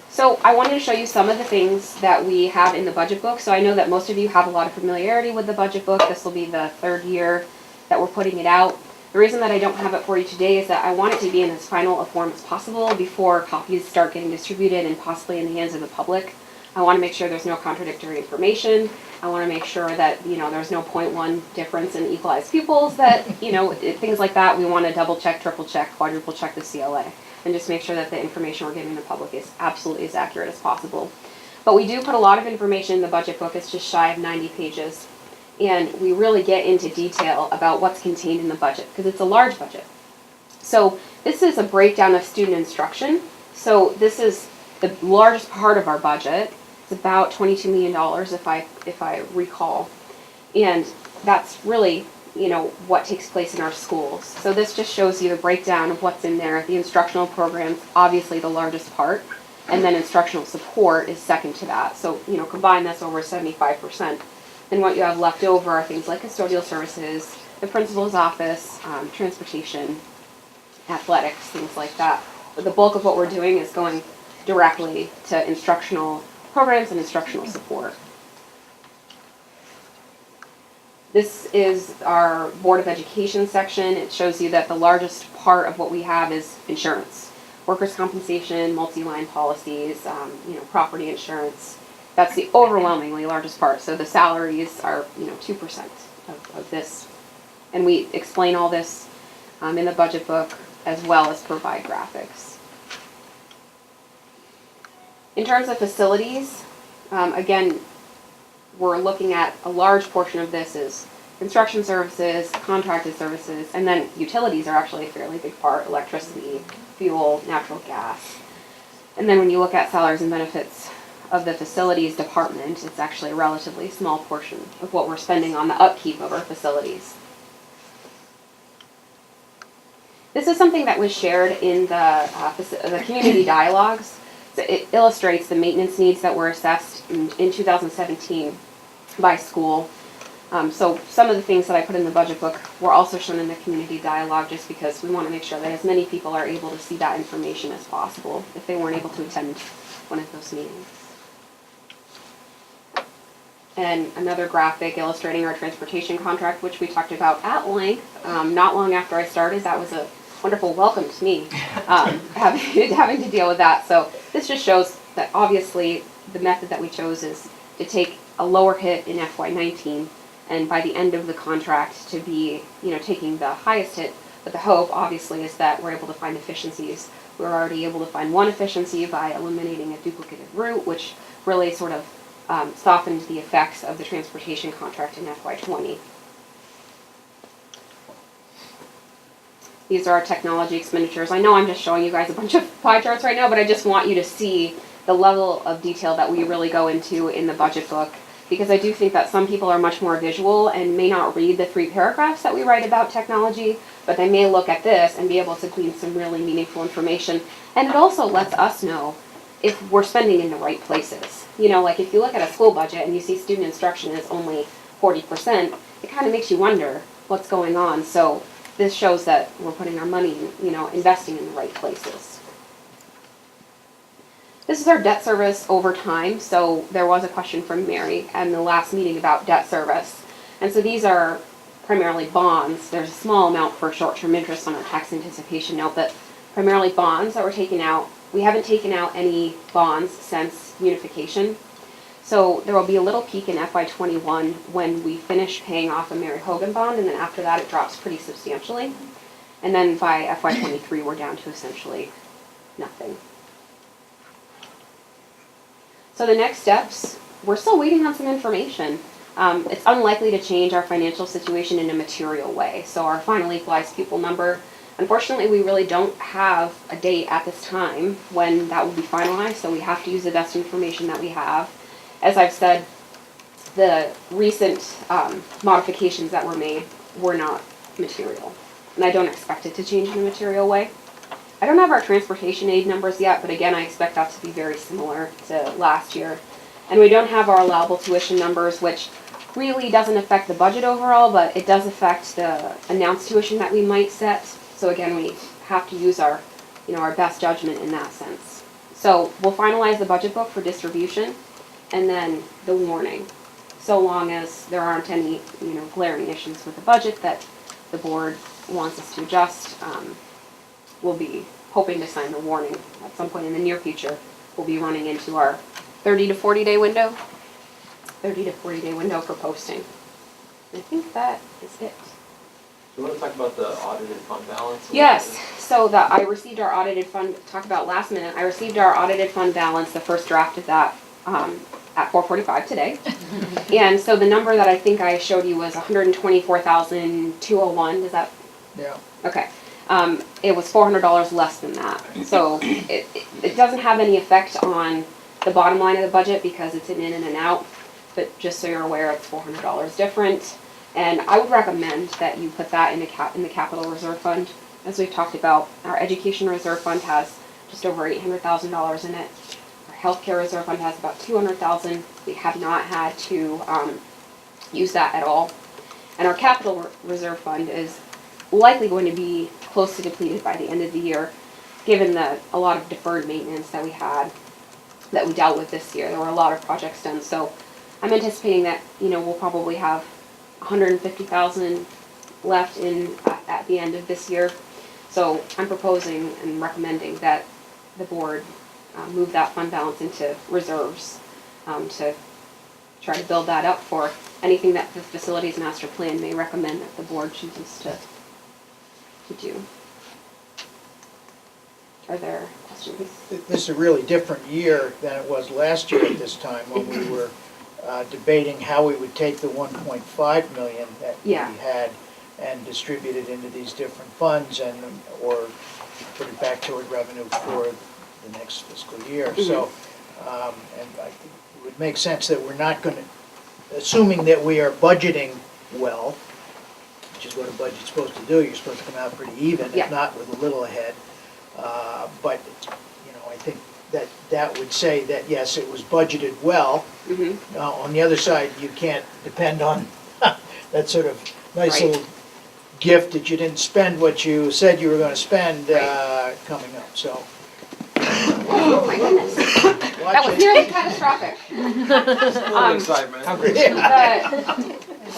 So I wanted to show you some of the things that we have in the budget book. So I know that most of you have a lot of familiarity with the budget book. This will be the third year that we're putting it out. The reason that I don't have it for you today is that I want it to be in as final a form as possible before copies start getting distributed and possibly in the hands of the public. I want to make sure there's no contradictory information. I want to make sure that, there's no 0.1 difference in equalized pupils, that, things like that. We want to double check, triple check, quadruple check the CLA, and just make sure that the information we're giving the public is absolutely as accurate as possible. But we do put a lot of information in the budget book. It's just shy of 90 pages. And we really get into detail about what's contained in the budget, because it's a large budget. So this is a breakdown of student instruction. So this is the largest part of our budget. It's about $22 million if I recall. And that's really, what takes place in our schools. So this just shows you the breakdown of what's in there. The instructional programs, obviously the largest part, and then instructional support is second to that. So, combine that's over 75%. Then what you have left over are things like custodial services, the principal's office, transportation, athletics, things like that. But the bulk of what we're doing is going directly to instructional programs and instructional support. This is our Board of Education section. It shows you that the largest part of what we have is insurance. workers' compensation, multi-line policies, property insurance. That's the overwhelmingly largest part. So the salaries are, 2% of this. And we explain all this in the budget book as well as provide graphics. In terms of facilities, again, we're looking at a large portion of this is construction services, contracted services, and then utilities are actually a fairly big part: electricity, fuel, natural gas. And then when you look at salaries and benefits of the facilities department, it's actually a relatively small portion of what we're spending on the upkeep of our facilities. This is something that was shared in the community dialogues. So it illustrates the maintenance needs that were assessed in 2017 by school. So some of the things that I put in the budget book were also shown in the community dialogue, just because we want to make sure that as many people are able to see that information as possible if they weren't able to attend one of those meetings. And another graphic illustrating our transportation contract, which we talked about at length not long after I started. That was a wonderful welcome to me, having to deal with that. So this just shows that obviously the method that we chose is to take a lower hit in FY19, and by the end of the contract to be, taking the highest hit. But the hope, obviously, is that we're able to find efficiencies. We're already able to find one efficiency by eliminating a duplicated route, which really sort of softened the effects of the transportation contract in FY20. These are our technology expenditures. I know I'm just showing you guys a bunch of pie charts right now, but I just want you to see the level of detail that we really go into in the budget book, because I do think that some people are much more visual and may not read the 3 paragraphs that we write about technology, but they may look at this and be able to glean some really meaningful information. And it also lets us know if we're spending in the right places. Like if you look at a school budget and you see student instruction is only 40%, it kind of makes you wonder what's going on. So this shows that we're putting our money, investing in the right places. This is our debt service over time. So there was a question from Mary in the last meeting about debt service. And so these are primarily bonds. There's a small amount for short-term interest on our tax anticipation note, but primarily bonds that were taken out. We haven't taken out any bonds since unification. So there will be a little peak in FY21 when we finish paying off a Mary Hogan bond, and then after that it drops pretty substantially. And then by FY23 we're down to essentially nothing. So the next steps, we're still waiting on some information. It's unlikely to change our financial situation in a material way. So our final equalized pupil number, unfortunately we really don't have a date at this time when that will be finalized, so we have to use the best information that we have. As I've said, the recent modifications that were made were not material, and I don't expect it to change in a material way. I don't have our transportation aid numbers yet, but again, I expect that to be very similar to last year. And we don't have our allowable tuition numbers, which really doesn't affect the budget overall, but it does affect the announced tuition that we might set. So again, we have to use our, our best judgment in that sense. So we'll finalize the budget book for distribution, and then the warning, so long as there aren't any, glaring issues with the budget that the board wants us to adjust. We'll be hoping to sign the warning at some point in the near future. We'll be running into our 30 to 40 day window. 30 to 40 day window for posting. I think that is it. Do you want to talk about the audited fund balance? Yes. So I received our audited fund, talk about last minute, I received our audited fund balance, the first draft of that, at 4:45 today. And so the number that I think I showed you was 124,201. Does that? Yeah. Okay. It was $400 less than that. So it doesn't have any effect on the bottom line of the budget because it's an in and an out. But just so you're aware, it's $400 different. And I would recommend that you put that in the capital reserve fund. As we've talked about, our education reserve fund has just over $800,000 in it. Our healthcare reserve fund has about $200,000. We have not had to use that at all. And our capital reserve fund is likely going to be close to depleted by the end of the year, given a lot of deferred maintenance that we had, that we dealt with this year. There were a lot of projects done. So I'm anticipating that, we'll probably have $150,000 left at the end of this year. So I'm proposing and recommending that the board move that fund balance into reserves to try to build that up for anything that the facilities master plan may recommend that the board chooses to do. Are there questions? This is a really different year than it was last year at this time when we were debating how we would take the 1.5 million that we had and distribute it into these different funds or put it back toward revenue for the next fiscal year. So, and I think it would make sense that we're not going to, assuming that we are budgeting well, which is what a budget's supposed to do, you're supposed to come out pretty even, if not with a little ahead. But, you know, I think that would say that, yes, it was budgeted well. On the other side, you can't depend on that sort of nice little gift that you didn't spend what you said you were going to spend coming up. So. Oh my goodness. That was nearly catastrophic.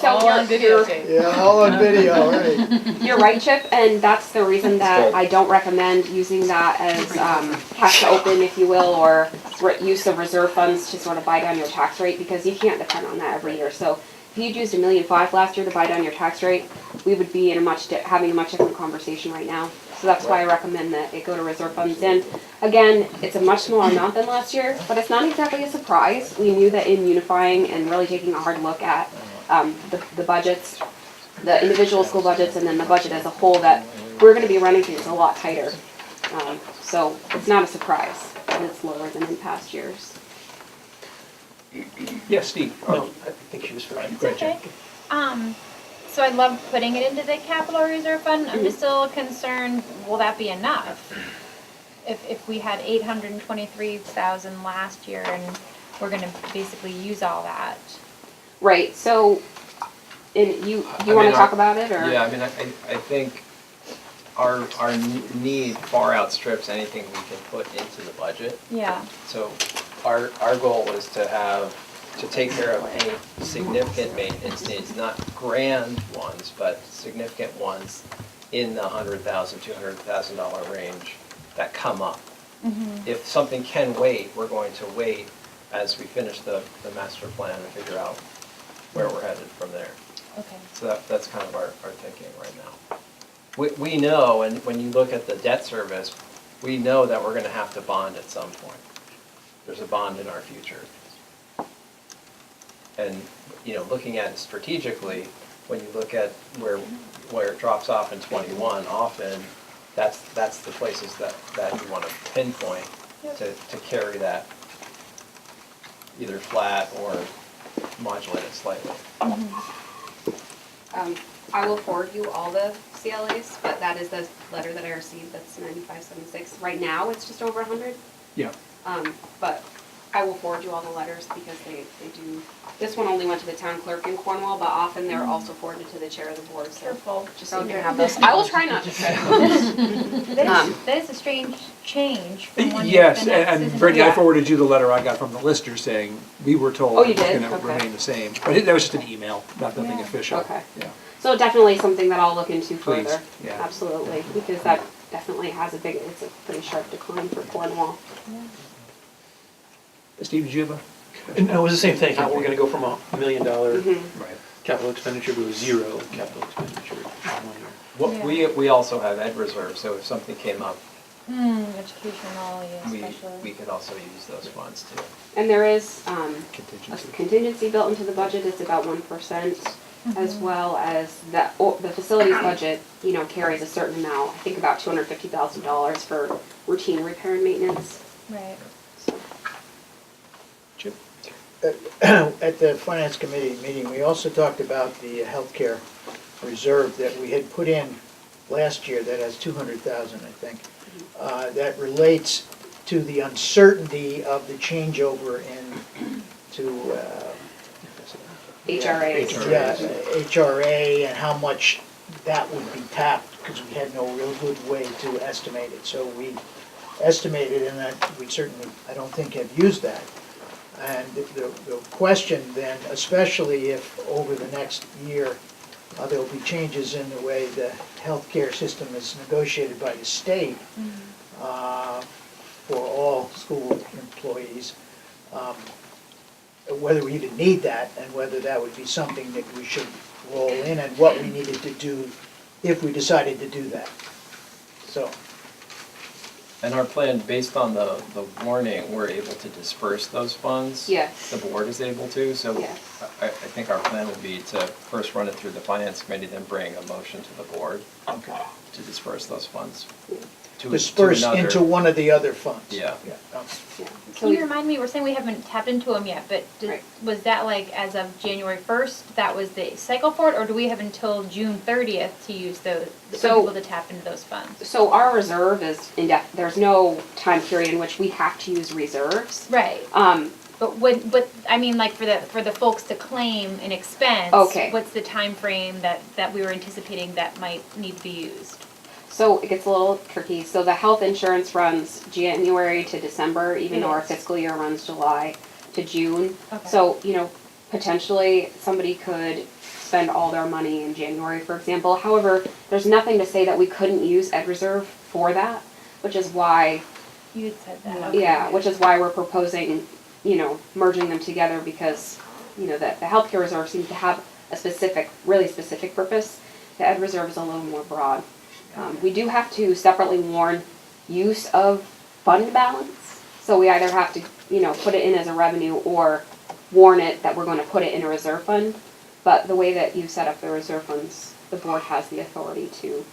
All on videotape. Yeah, all on video, right. You're right, Chip, and that's the reason that I don't recommend using that as cash to open, if you will, or use of reserve funds to sort of buy down your tax rate, because you can't depend on that every year. So if you'd used $1.5 million last year to buy down your tax rate, we would be in having a much different conversation right now. So that's why I recommend that it go to reserve funds. And again, it's a much smaller amount than last year, but it's not exactly a surprise. We knew that in unifying and really taking a hard look at the budgets, the individual school budgets, and then the budget as a whole, that we're going to be running things a lot tighter. So it's not a surprise that it's lower than in past years. Yes, Steve. No, I think she was first. Go ahead, Jen. Okay. So I love putting it into the capital reserve fund. I'm just still concerned, will that be enough? If we had 823,000 last year and we're gonna basically use all that. Right, so, you wanna talk about it, or? Yeah, I mean, I think our need far outstrips anything we can put into the budget. Yeah. So our goal was to take care of any significant maintenance needs, not grand ones, but significant ones in the $100,000, $200,000 range that come up. If something can wait, we're going to wait as we finish the master plan and figure out where we're headed from there. Okay. So that's kind of our thinking right now. We know, and when you look at the debt service, we know that we're going to have to bond at some point. There's a bond in our future. And, you know, looking at it strategically, when you look at where it drops off in 21, often that's the places that you want to pinpoint to carry that either flat or modulate it slightly. I will forward you all the CLAs, but that is the letter that I received, that's 9576. Right now, it's just over 100. Yeah. But I will forward you all the letters because they do, this one only went to the town clerk in Cornwall, but often they're also forwarded to the chair of the board, so Careful. just so you can have those. I will try not to shred those. That is a strange change from one year to Yes, the next, and isn't it? Brittany, I forwarded you the letter I got from the lister saying we were told Oh, you it's did? going to Okay. remain the same. But that was just an email, nothing official. Okay. Yeah. So definitely something that I'll look into Please, further. yeah. Absolutely, because that definitely has it's a pretty sharp decline for Cornwall. Steve, did you have a? And it was the same thing, how we're gonna go from $1 million Right. capital expenditure to a zero capital expenditure in 1 year. Well, we also have ed reserve, so if something came up, Educational, yeah, we especially. could also use those funds too. And there is a Contingency. contingency built into the budget, it's about 1%, as well as the facilities budget, you know, carries a certain amount, I think about $250,000 for routine repair and maintenance. Right. Chip? At the Finance Committee meeting, we also talked about the healthcare reserve that we had put in last year that has 200,000, I think. That relates to the uncertainty of the changeover to HRA. Yeah, HRA and how much that would be tapped, because we had no real good way to estimate it. So we estimated, and that we certainly, I don't think, have used that. And the question then, especially if over the next year, there will be changes in the way the healthcare system is negotiated by the state, for all school employees. Whether we even need that and whether that would be something that we should roll in and what we needed to do if we decided to do that. So. And our plan, based on the warning, we're able to disperse those funds. Yes. The board is able to, so Yes. I think our plan would be to first run it through the finance committee, then bring a motion to the board to disperse those funds. To Disperse another- into one of the other funds. Yeah. Can you remind me, we're saying we haven't tapped into them yet, but was that like as of January 1st, that was the cycle for it, or do we have until June 30th to use those, for people to tap into those funds? So our reserve is there's no time period in which we have to use reserves. Right. But I mean, like for the folks to claim an expense, Okay. what's the time frame that we were anticipating that might need to be used? So it gets a little tricky. So the health insurance runs January to December, even though our fiscal year runs July to June. Okay. So, potentially somebody could spend all their money in January, for example. However, there's nothing to say that we couldn't use Ed Reserve for that, which is why. You had said that. Okay. Yeah, which is why we're proposing, merging them together because, the healthcare reserve seems to have a really specific purpose. The Ed Reserve is a little more broad. We do have to separately warn use of fund balance. So we either have to, put it in as a revenue or warn it that we're going to put it in a reserve fund. But the way that you set up the reserve funds, the board has the authority to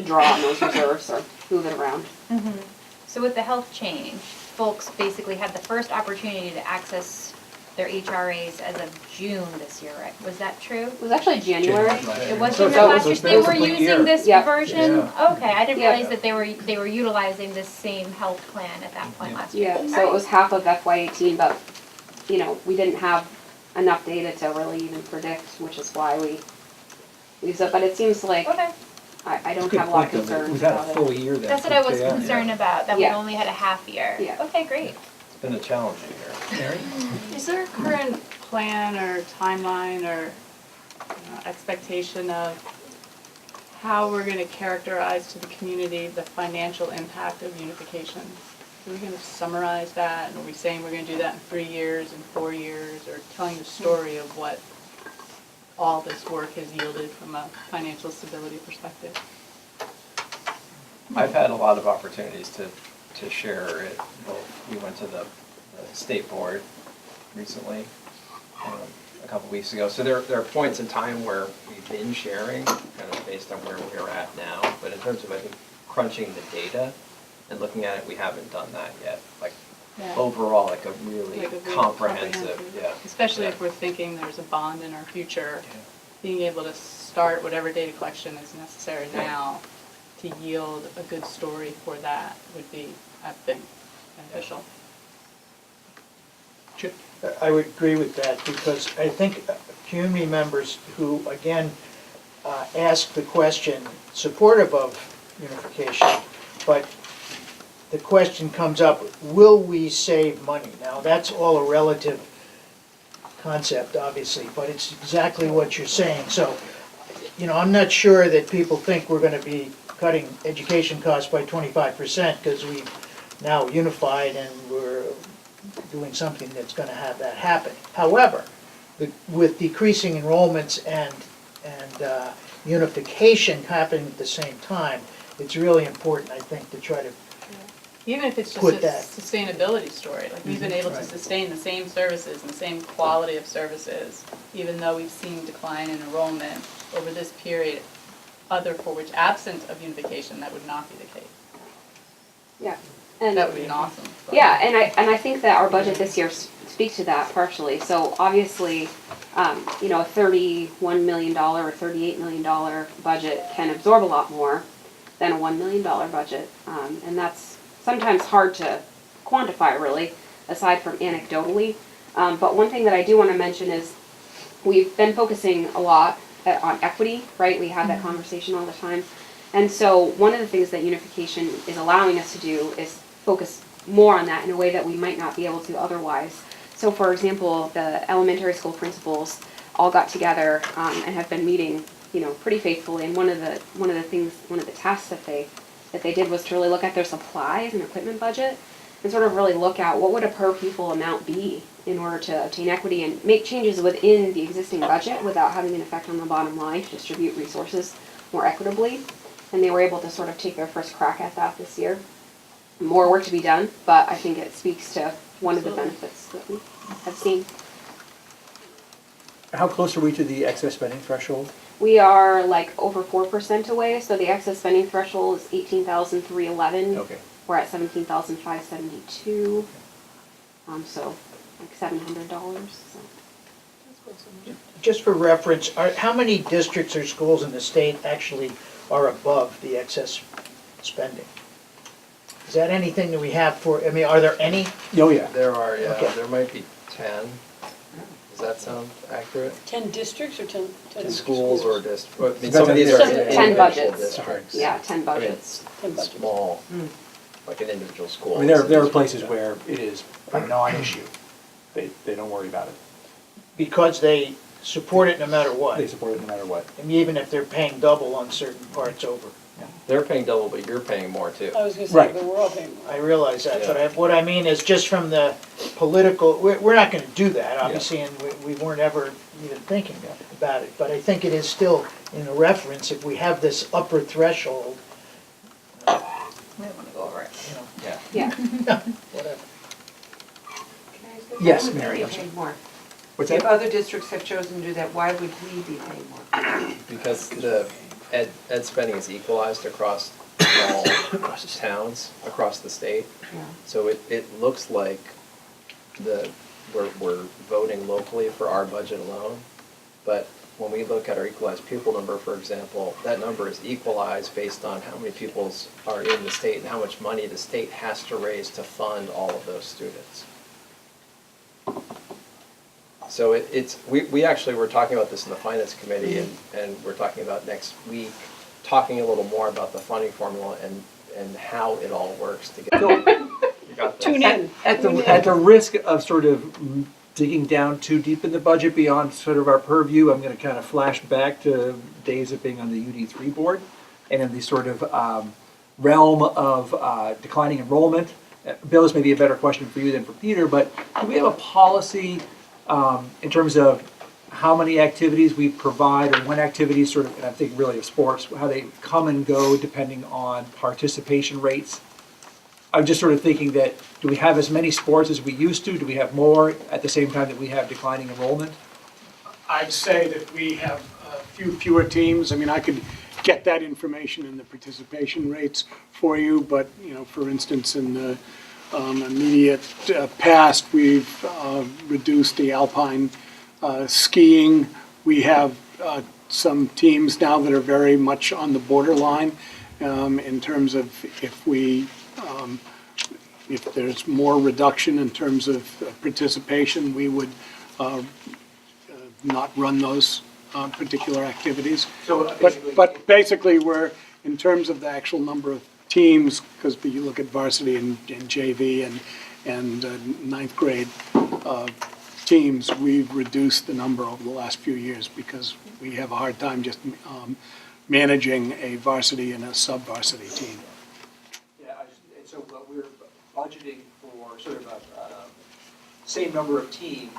draw on those reserves or move it around. Mm-hmm. So with the health change, folks basically had the first opportunity to access their HRAs as of June this year, right? Was that true? It was actually January. It was So January last so year. it's They were basically a using year. this Yeah. version? Yeah. Okay, I didn't Yeah. realize that they were utilizing this same health plan at that point last year. Yeah, so it was half of FY18, but, we didn't have enough data to really even predict, which is why we used it. But it seems like Okay. I don't Good have a lot of point, though, that concerns we've had a about full it. year then. That's what I was Yeah. concerned about, that we Yeah. only had a half year. Yeah. Okay, great. It's been a challenging year. Mary? Is there a current plan or timeline or expectation of how we're going to characterize to the community the financial impact of unification? Are we going to summarize that, and are we saying we're going to do that in 3 years, in 4 years, or telling the story of what all this work has yielded from a financial stability perspective? I've had a lot of opportunities to share it. We went to the state board recently, a couple weeks ago. So there are points in time where we've been sharing, kind of based on where we're at now. But in terms of, I think, crunching the data and looking at it, we haven't done that yet. Overall, like a really comprehensive, yeah. Especially if we're thinking there's a bond in our future, being able to start whatever data collection is necessary now to yield a good story for that would be, I think, beneficial. Chip? I would agree with that because I think community members who, again, ask the question supportive of unification, but the question comes up, will we save money? Now, that's all a relative concept, obviously, but it's exactly what you're saying. So, I'm not sure that people think we're going to be cutting education costs by 25% because we've now unified and we're doing something that's going to have that happen. However, with decreasing enrollments and unification happening at the same time, it's really important, I think, to try to Even if it's just put a that. sustainability story, like we've been able to Right. sustain the same services and the same quality of services, even though we've seen decline in enrollment over this period, other for which absent of unification, that would not be the case. Yeah. And That would be an awesome. yeah, and I think that our budget this year speaks to that partially. So obviously, a $31 million or $38 million budget can absorb a lot more than a $1 million budget, and that's sometimes hard to quantify really, aside from anecdotally. But one thing that I do want to mention is we've been focusing a lot on equity, right? We have that conversation all the time. And so one of the things that unification is allowing us to do is focus more on that in a way that we might not be able to otherwise. So for example, the elementary school principals all got together and have been meeting, pretty faithfully. And one of the tasks that they did was to really look at their supplies and equipment budget. and sort of really look at what would a per pupil amount be in order to obtain equity and make changes within the existing budget without having an effect on the bottom line to distribute resources more equitably. And they were able to sort of take their first crack at that this year. More work to be done, but I think it speaks to one of the benefits that we have seen. How close are we to the excess spending threshold? We are like over 4% away, so the excess spending threshold is 18,311. Okay. We're at 17,572. So like $700. So. Just for reference, how many districts or schools in the state actually are above the excess spending? Is that anything that we have for, I mean, are there any? Oh, yeah. There are, yeah, Okay. there might be 10. Does that sound accurate? 10 districts or 10 Schools or districts? I mean, Some some of these are 10 individual budgets. districts. Yeah, 10 I mean, budgets. 10 budgets. Small, like an individual school. I mean, there are places where it is a non-issue. They don't worry about it. Because they support it no matter They what, support it no matter what. and even if they're paying double on certain parts over. They're paying double, but you're paying more too. I was gonna say, Right. but we're all paying more. I realize that, but what I mean is just from the political, we're not gonna do that, obviously, and we weren't ever even thinking about it. But I think it is still in a reference, if we have this upper threshold, We might want to go over it. you know, Yeah. whatever. Yes, Why would Mary, we I'm be sorry. paying more? What's If that? other districts have chosen to do that, why would we be paying more? Because the ed spending is equalized across all towns, across the state. Yeah. So it looks like we're voting locally for our budget alone. But when we look at our equalized pupil number, for example, that number is equalized based on how many pupils are in the state and how much money the state has to raise to fund all of those students. So we actually were talking about this in the finance committee, and we're talking about next week, talking a little more about the funding formula and how it all works together. You got this. Tune in. At the risk of sort of digging down too deep in the budget beyond sort of our purview, I'm going to kind of flash back to days of being on the UD3 board and in the sort of realm of declining enrollment. Bill, this may be a better question for you than for Peter, but do we have a policy in terms of how many activities we provide or when activities sort of, and I'm thinking really of sports, how they come and go depending on participation rates? I'm just sort of thinking that, do we have as many sports as we used to? Do we have more at the same time that we have declining enrollment? I'd say that we have a few fewer teams. I mean, I could get that information in the participation rates for you, but, you know, for instance, in the immediate past, we've reduced the alpine skiing. We have some teams now that are very much on the borderline in terms of if there's more reduction in terms of participation, we would not run those particular activities. So But basically, we're, in terms of the actual number of teams, because you look at varsity and JV and ninth grade teams, we've reduced the number over the last few years because we have a hard time just managing a varsity and a sub-varsity team. Yeah, and so we're budgeting for sort of a same number of teams,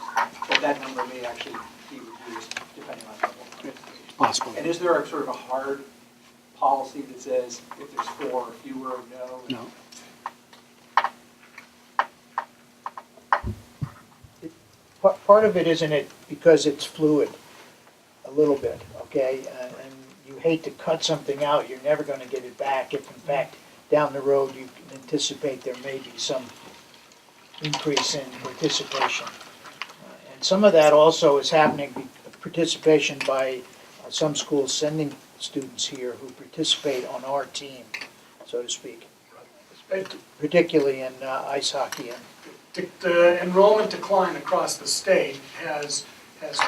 but that number may actually be reduced depending on level. Possible. And is there a sort of a hard policy that says if there's 4 or fewer, no? No. Part of it, isn't it, because it's fluid a little bit, okay? And you hate to cut something out, you're never gonna get it back if in fact down the road you can anticipate there may be some increase in participation. And some of that also is happening, participation by some schools sending students here who participate on our team, so to speak. Particularly in ice hockey and The enrollment decline across the state has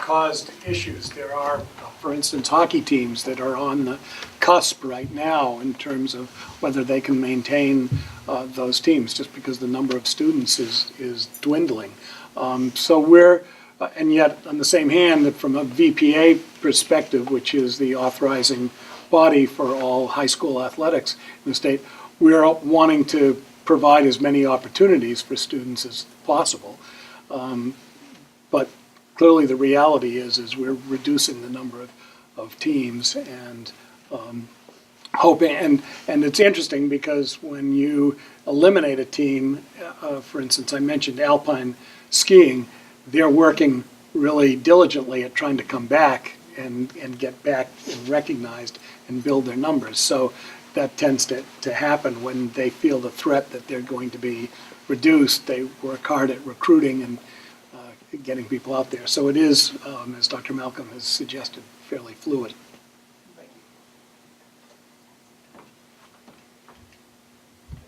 caused issues. There are, for instance, hockey teams that are on the cusp right now in terms of whether they can maintain those teams, just because the number of students is dwindling. So we're, and yet on the same hand, that from a VPA perspective, which is the authorizing body for all high school athletics in the state, we're wanting to provide as many opportunities for students as possible. But clearly the reality is we're reducing the number of teams and hoping, and it's interesting because when you eliminate a team, for instance, I mentioned alpine skiing, they're working really diligently at trying to come back and get back and recognized and build their numbers. So that tends to happen when they feel the threat that they're going to be reduced. They work hard at recruiting and getting people out there. So it is, as Dr. Malcolm has suggested, fairly fluid.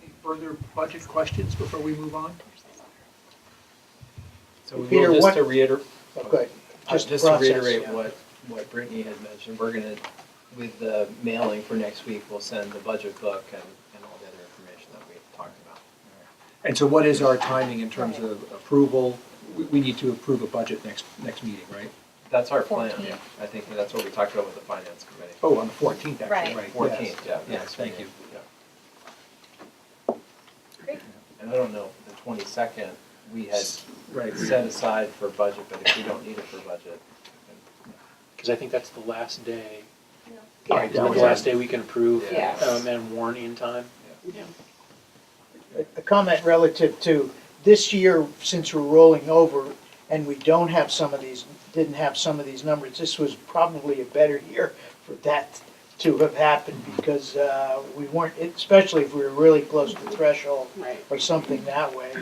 Any further budget questions before we move on? So we Peter, will, what- just to reiterate, Okay, just to process, reiterate yeah. what Brittany had mentioned, we're gonna, with the mailing for next week, we'll send the budget book and all the other information that we talked about. And so what is our timing in terms of approval? We need to approve a budget next meeting, right? That's our plan. 14th. I think that's what we talked about with the finance committee. Oh, on the 14th, actually, Right. right. 14th, yes. yeah. Yes, thank you. Yeah. And I don't know, the 22nd, we had Right. set aside for budget, but if we don't need it for budget. Because I think that's the last day. Right, Isn't it the last day we can approve Yes. and warn in time? A comment relative to this year, since we're rolling over and we don't have didn't have some of these numbers, this was probably a better year for that to have happened because we weren't, especially if we were really close to threshold or something that way.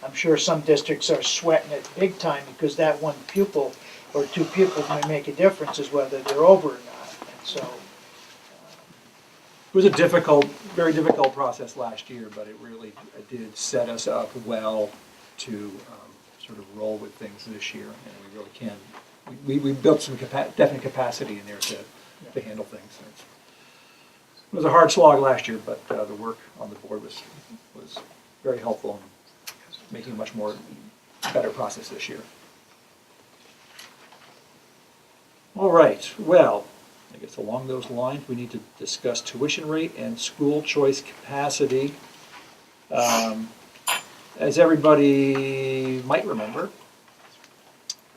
I'm sure some districts are sweating it big time because that one pupil or two pupils may make a difference as whether they're over or not. And so, It was a difficult, very difficult process last year, but it really did set us up well to sort of roll with things this year, and we really can. We built some definite capacity in there to handle things. It was a hard slog last year, but the work on the board was very helpful in making a much more better process this year. All right, well, I guess along those lines, we need to discuss tuition rate and school choice capacity. As everybody might remember,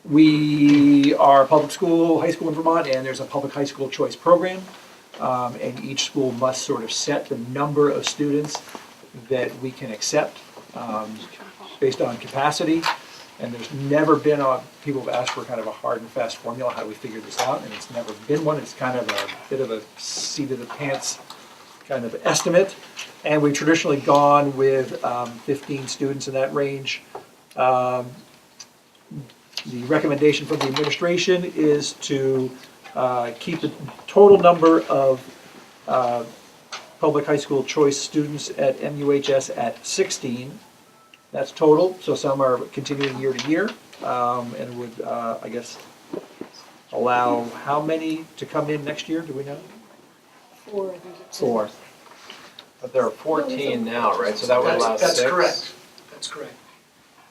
we are a public school, high school in Vermont, and there's a public high school choice program. And each school must sort of set the number of students that we can accept based on capacity. And there's never been people have asked for kind of a hard and fast formula, how do we figure this out? And it's never been one. It's kind of a bit of a seat of the pants kind of estimate. And we've traditionally gone with 15 students in that range. The recommendation from the administration is to keep the total number of public high school choice students at MUHS at 16. That's total, so some are continuing year to year, and would, I guess, allow how many to come in next year, do we know? 4, I think it's. 4. But there are 14 now, right? So that would allow 6? That's correct. That's correct.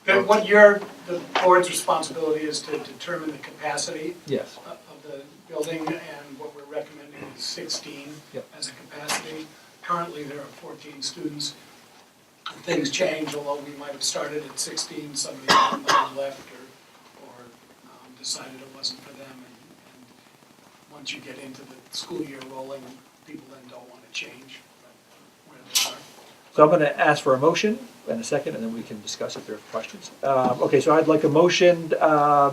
Then what the board's responsibility is to determine the capacity Yes. of the building, and what we're recommending is 16 as a capacity. Currently, there are 14 students. Things change, although we might have started at 16, somebody might have left or decided it wasn't for them. And once you get into the school year rolling, people then don't want to change where they are. So I'm going to ask for a motion and a second, and then we can discuss if there are questions. Okay, so I'd like a motion that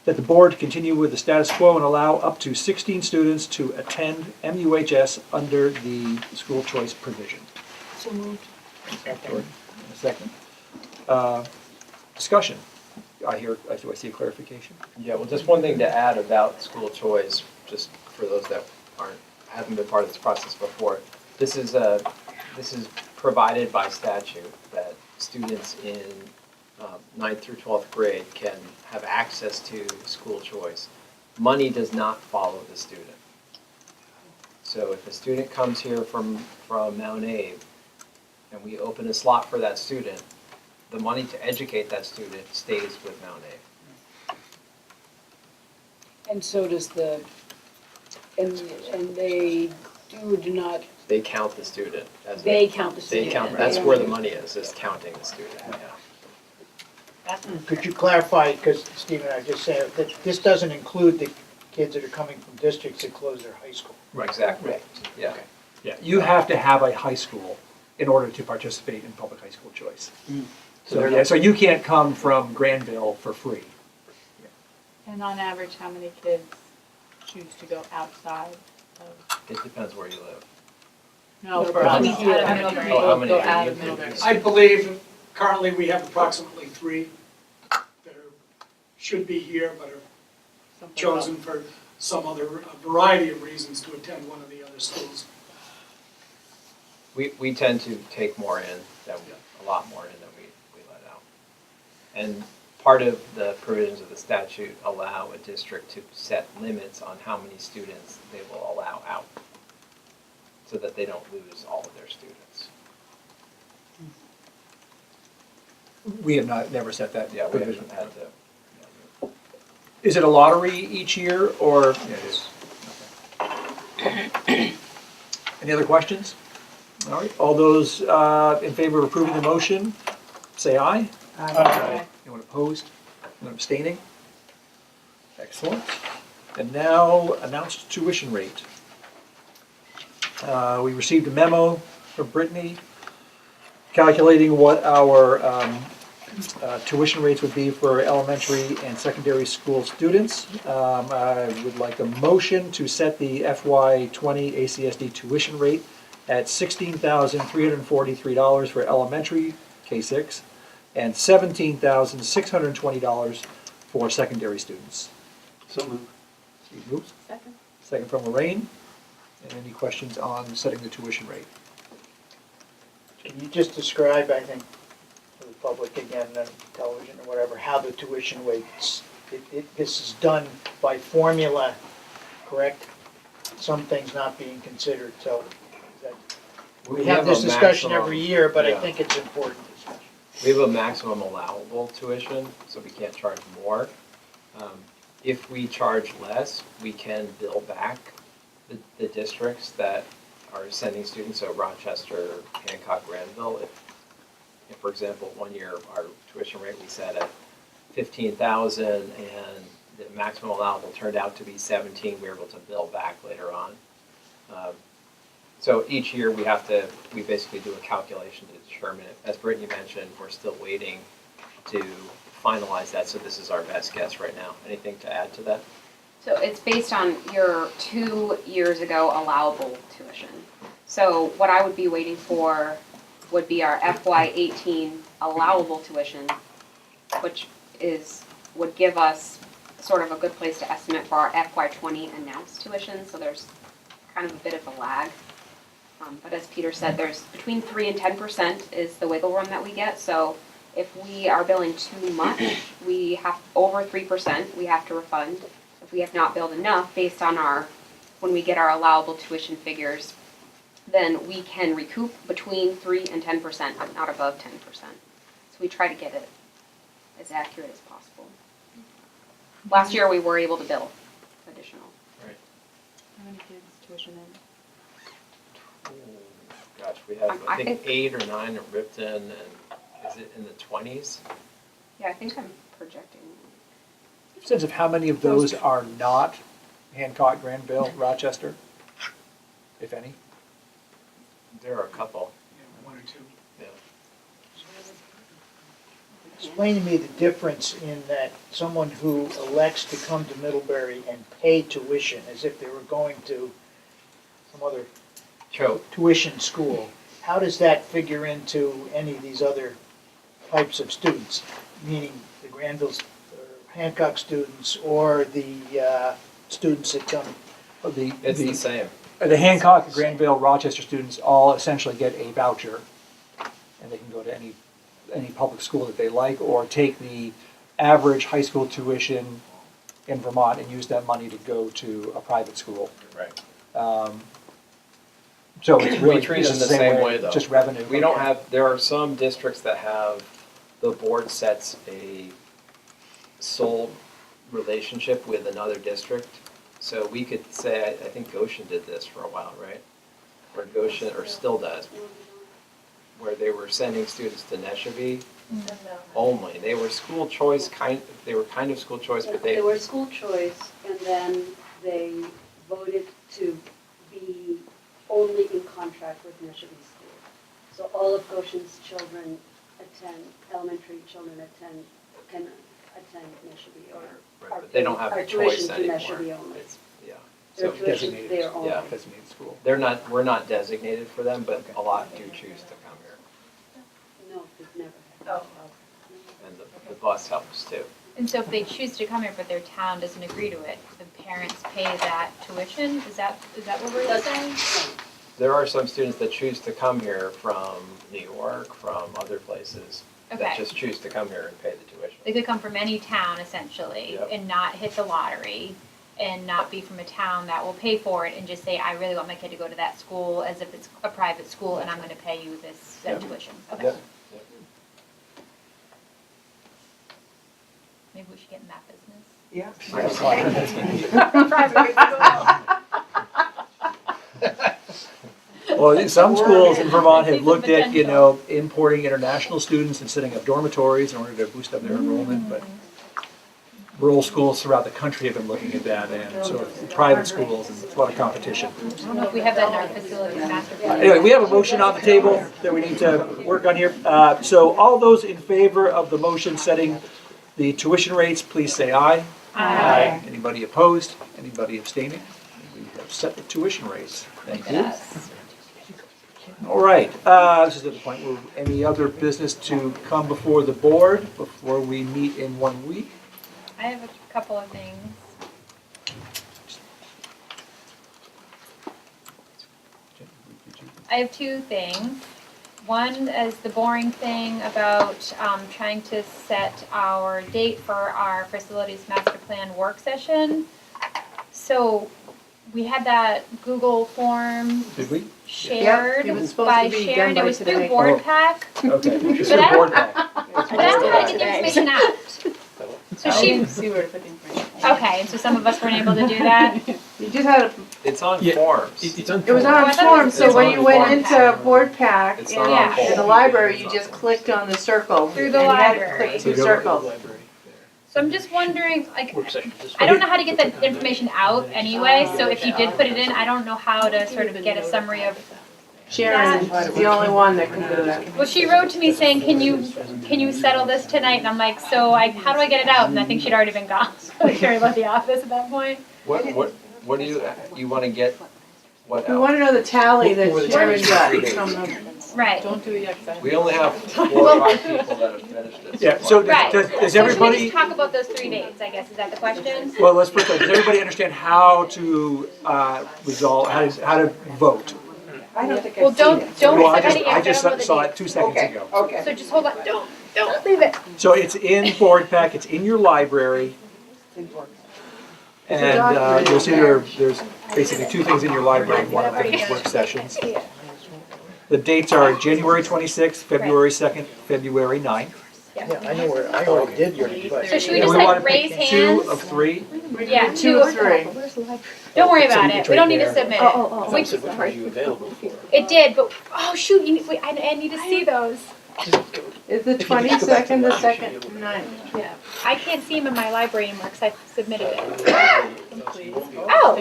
the board continue with the status quo and allow up to 16 students to attend MUHS under the school choice provision. So moved. Second. A second. Discussion. Do I see a clarification? Yeah, well, just one thing to add about school choice, just for those that haven't been part of this process before. This is provided by statute that students in 9th through 12th grade can have access to school choice. Money does not follow the student. So if a student comes here from Mount Abe, and we open a slot for that student, the money to educate that student stays with Mount Abe. And so does and they do or do not They count the student as They count the They student. count, that's where the money is counting the student, yeah. Could you clarify, because Stephen, I just said, that this doesn't include the kids that are coming from districts that close their high school? Right. Exactly, yeah. Yeah, you have to have a high school in order to participate in public high school choice. So, yeah, so you can't come from Granville for free. And on average, how many kids choose to go outside of? It depends where you live. No, for us here. Oh, how many Go are out you? of Middlebury. I believe currently we have approximately 3 that should be here but are chosen for some other variety of reasons to attend one of the other schools. We tend to take more in, a lot more in than we let out. And part of the provisions of the statute allow a district to set limits on how many students they will allow out, so that they don't lose all of their students. We have never set that Yeah, we provision. haven't had to. Is it a lottery each year, or? Yeah, it is. Okay. Any other questions? All right, all those in favor of approving the motion, say aye. Aye. Anyone opposed? Anyone abstaining? Excellent. And now, announced tuition rate. We received a memo from Brittany calculating what our tuition rates would be for elementary and secondary school students. I would like a motion to set the FY20 ACSD tuition rate at $16,343 for elementary, K-6, and $17,620 for secondary students. So moved. Steve moves. Second. Second from Lorraine. And any questions on setting the tuition rate? Can you just describe, I think, for the public again, on television or whatever, how the tuition rates, this is done by formula, correct? Some things not being considered, so is that, we have this a discussion maximum- every year, but I yeah. think it's important discussion. We have a maximum allowable tuition, so we can't charge more. If we charge less, we can bill back the districts that are sending students, so Rochester, Hancock, Granville. If, for example, one year our tuition rate we set at 15,000 and the maximum allowable turned out to be 17, we were able to bill back later on. So each year we basically do a calculation to determine it. As Brittany mentioned, we're still waiting to finalize that, so this is our best guess right now. Anything to add to that? So it's based on your 2 years ago allowable tuition. So what I would be waiting for would be our FY18 allowable tuition, which would give us sort of a good place to estimate for our FY20 announced tuition. So there's kind of a bit of a lag. But as Peter said, there's between 3 and 10% is the wiggle room that we get. So if we are billing too much, we have over 3%, we have to refund. If we have not billed enough based on when we get our allowable tuition figures, then we can recoup between 3 and 10%, but not above 10%. So we try to get it as accurate as possible. Last year we were able to bill additional. Right. How many kids tuition in? Gosh, we have, I I think think- 8 or 9 at Ripton, and is it in the 20s? Yeah, I think I'm projecting. Sense of how many of those are not Hancock, Granville, Rochester, if any? There are a couple. Yeah, 1 or 2. Yeah. Explain to me the difference in that someone who elects to come to Middlebury and pay tuition as if they were going to some other tuition school, how does that figure into any of these other types of students? Meaning the Granville, Hancock students, or the students that come? It's the same. The Hancock, Granville, Rochester students all essentially get a voucher, and they can go to any public school that they like, or take the average high school tuition in Vermont and use that money to go to a private school. Right. So it's really We treat it's them the same way, though. just revenue. We don't have, there are some districts that have, the board sets a sole relationship with another district. So we could say, I think Goshen did this for a while, right? or Goshen, or still does, where they were sending students to Neshabie only. They were school choice, they were kind of school choice, but They were school choice, and then they voted to be only in contract with Neshabie School. So all of Goshen's children elementary children can attend Neshabie, or right, but they don't have our a choice tuition to anymore. Neshabie only. Yeah. Their So tuition there only. yeah, Designated school. we're not designated for them, but a lot do choose to come here. No, they've never had. And the bus helps too. And so if they choose to come here but their town doesn't agree to it, the parents pay that tuition? Is that what we're saying? There are some students that choose to come here from New York, from other places, Okay. that just choose to come here and pay the tuition. They could come from any town essentially Yep. and not hit the lottery and not be from a town that will pay for it and just say, I really want my kid to go to that school as if it's a private school and I'm gonna pay you this tuition. Okay. Yep. Maybe we should get in that business. Well, some schools in Vermont have looked at, importing international students and setting up dormitories in order to boost up their enrollment, but rural schools throughout the country have been looking at that, and so private schools, and there's a lot of competition. I don't know if we have that in our facilities master plan. Anyway, we have a motion on the table that we need to work on here. So all those in favor of the motion setting the tuition rates, please say aye. Aye. Anybody opposed? Anybody abstaining? We have set the tuition rates. Thank you. All right, this is at the point where any other business to come before the board before we meet in 1 week? I have a couple of things. I have two things. One is the boring thing about trying to set our date for our facilities master plan work session. So we had that Google form Did we? shared Yeah, it was supposed by to be done Sharon. by It was today. through Board Oh. Pack. Okay, just But the I- board pack. But I don't know how to get the information out. So I she, didn't see where to put the information. okay, and so some of us weren't able to do that. You just had a, It's on Yeah. forms. It's on. it was Oh, I on thought it form, was so It's when on you went Board into Board Pack It's in not on in the form. library, you just clicked on the circle. Through the and you had to library. click two circles. So I'm just wondering, like, Work session. I don't know how to get that information out anyway, so if you did put it in, I don't know how to sort of get a summary of. Sharon's the only one that can do that. Well, she wrote to me saying, can you settle this tonight? And I'm like, how do I get it out? And I think she'd already been gone, so Sherry left the office at that point. What do you want to get, what We out? want to know the tally that What- Sharon got what- from the. Right. Don't do it yet, 'cause I- We only have 4 or 5 people that have finished it. Yeah, so Right. does So should we everybody, just talk about those 3 dates, I guess, is that the question? well, let's put that, does everybody understand how to resolve, how to vote? I don't think Well, I've seen don't, it. don't Well, set any, I I just don't know the saw date. it 2 seconds ago. Okay. So just hold on, don't leave it. So it's in Board Pack, it's in your library, and you'll see there's basically 2 things in your library, one of them is work sessions. The dates are January 26th, February 2nd, February 9th. Yeah, I already did yours, but. So should we And just we want like to pick raise hands? 2 of 3. Yeah, 2 or 3. Don't worry about So it, we don't need to there. submit I it. We- said, which were you available for? It did, but, oh shoot, wait, I need to see those. Is the If you just go back to 22nd, the lunch, you'll be able 2nd, to- 9th? Yeah, I can't see them in my library anymore because I submitted it. Oh,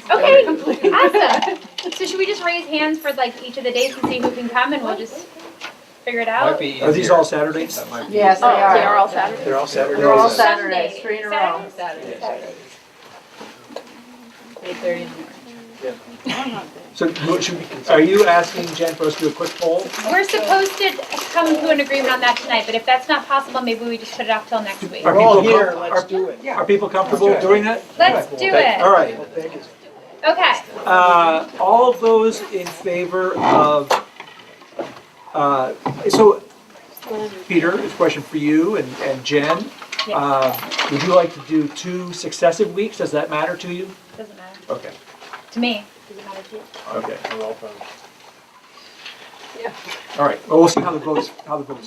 okay, awesome. So should we just raise hands for like each of the dates and see who can come and we'll just figure it Might out? be Are these easier. all Saturdays? That might be Yes, they Oh, are. they are all Saturdays? They're all Saturdays. They're all Sunday. Saturdays, 3 in a row. Saturday. 8:30 in the morning. So are you asking Jen for us to do a quick poll? We're supposed to come to an agreement on that tonight, but if that's not possible, maybe we just put it off till next week. Are We're all people here, com- let's do it. Are people comfortable doing that? Let's do it. All right. Okay. All those in favor of, so, Peter, this question for you and Jen. Would you like to do 2 successive weeks? Does that matter to you? Doesn't matter. Okay, To me, does it matter to you? okay. Yeah. All right, well, we'll see how the votes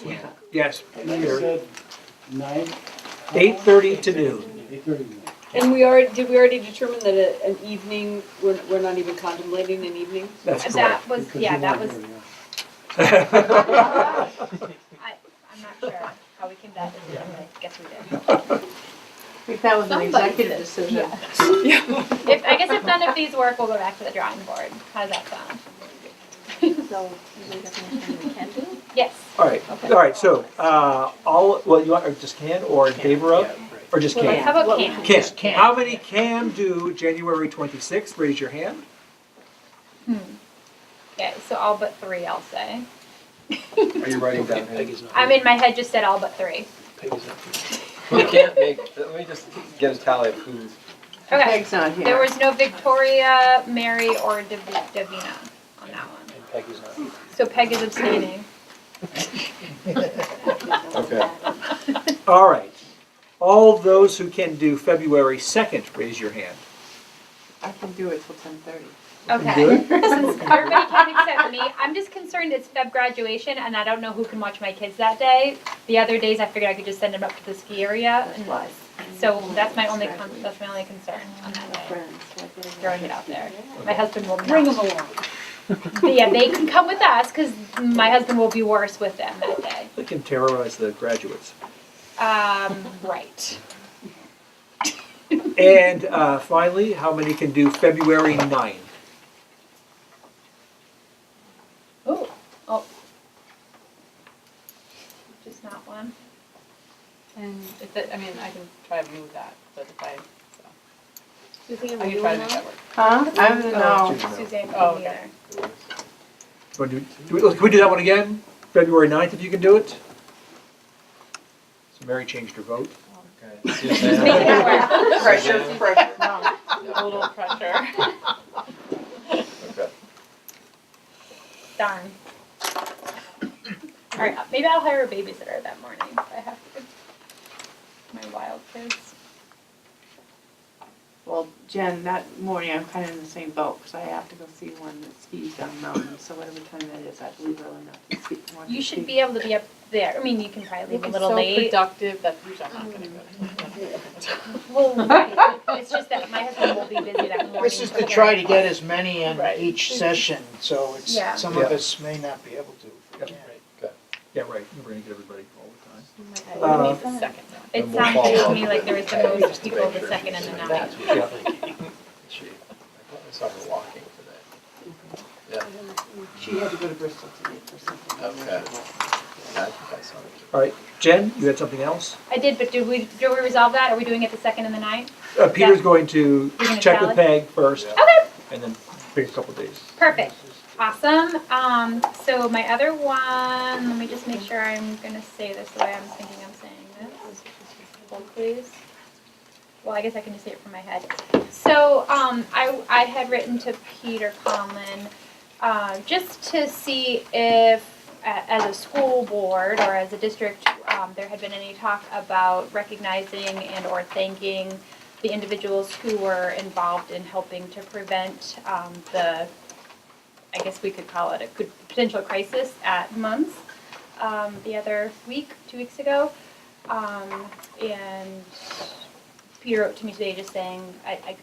went. Yes, You Peter. said 9? 8:30 to noon. 8:30. And did we already determine that an evening, we're not even contemplating an evening? That's correct. That was, yeah, that was, I'm not sure how we came to that decision, but I guess we did. I think that was an executive decision. If, I guess if none of these work, we'll go back to the drawing board. How does that sound? So, you definition we can do? Yes. All right, so, you want, or just can, or in favor of, or just Well, can? how about can? Can. How many can do January 26th? Raise your hand. Okay, so all but 3, I'll say. Are you writing down? I'm in my head just said all but 3. We can't make, let me just get a tally of who's. Okay. Peg's not here. There was no Victoria, Mary, or Davina on that one. And Peggy's not here. So Peg is abstaining. Okay. All right. All those who can do February 2nd, raise your hand. I can do it till 10:30. Okay. Good. Since everybody can except me, I'm just concerned it's Feb graduation and I don't know who can watch my kids that day. The other days I figured I could just send them up to the ski area. So that's my only concern on that day. Throwing it out there. My husband will not. Bring them along. Yeah, they can come with us because my husband will be worse with them that day. They can terrorize the graduates. Right. And finally, how many can do February 9th? Oh. Just not one. And if it, I mean, I can try to move that, but if I, Suzanne, I will can you try to know? make that work. Huh? I don't know. Suzanne Oh, couldn't okay. either. Can we do that one again? February 9th, if you can do it? So Mary changed her vote. Okay. Just making it work. Pressure. No, a little pressure. Okay. Darn. All right, maybe I'll hire a babysitter that morning if I have to. My wild kids. Well, Jen, that morning I'm kind of in the same boat because I have to go see one that skis down the mountain. So whatever time that is, I leave early enough to ski. You should be able to be up there. I mean, you can probably leave a little so late. productive that usually I'm not gonna go. Well, right. It's just that my husband will be busy that morning. This is to try to get as many in Right. each session, so it's, Yeah. some of us may not be able to. Yep. Yeah. Yeah, right. We're going to get everybody all the time. Second. It And we'll sounded follow to up me like there was the with most just to people make the sure second she's and the in ninth. that. I saw her walking today. Yeah, She had to go to Bristol today for something. okay. I think I saw her. All right, Jen, you had something else? I did, but did we resolve that? Are we doing it the second and the ninth? Peter's going to You're gonna check with tally? Peg first, Okay, and then pick a couple days. perfect. Awesome. So my other one, let me just make sure I'm gonna say this the way I'm thinking I'm saying this. Hold please. Well, I guess I can just say it from my head. So, I had written to Peter Conlon, just to see if, as a school board or as a district, there had been any talk about recognizing and or thanking the individuals who were involved in helping to prevent the, I guess we could call it a potential crisis at MUNS the other week, 2 weeks ago. And Peter wrote to me today just saying,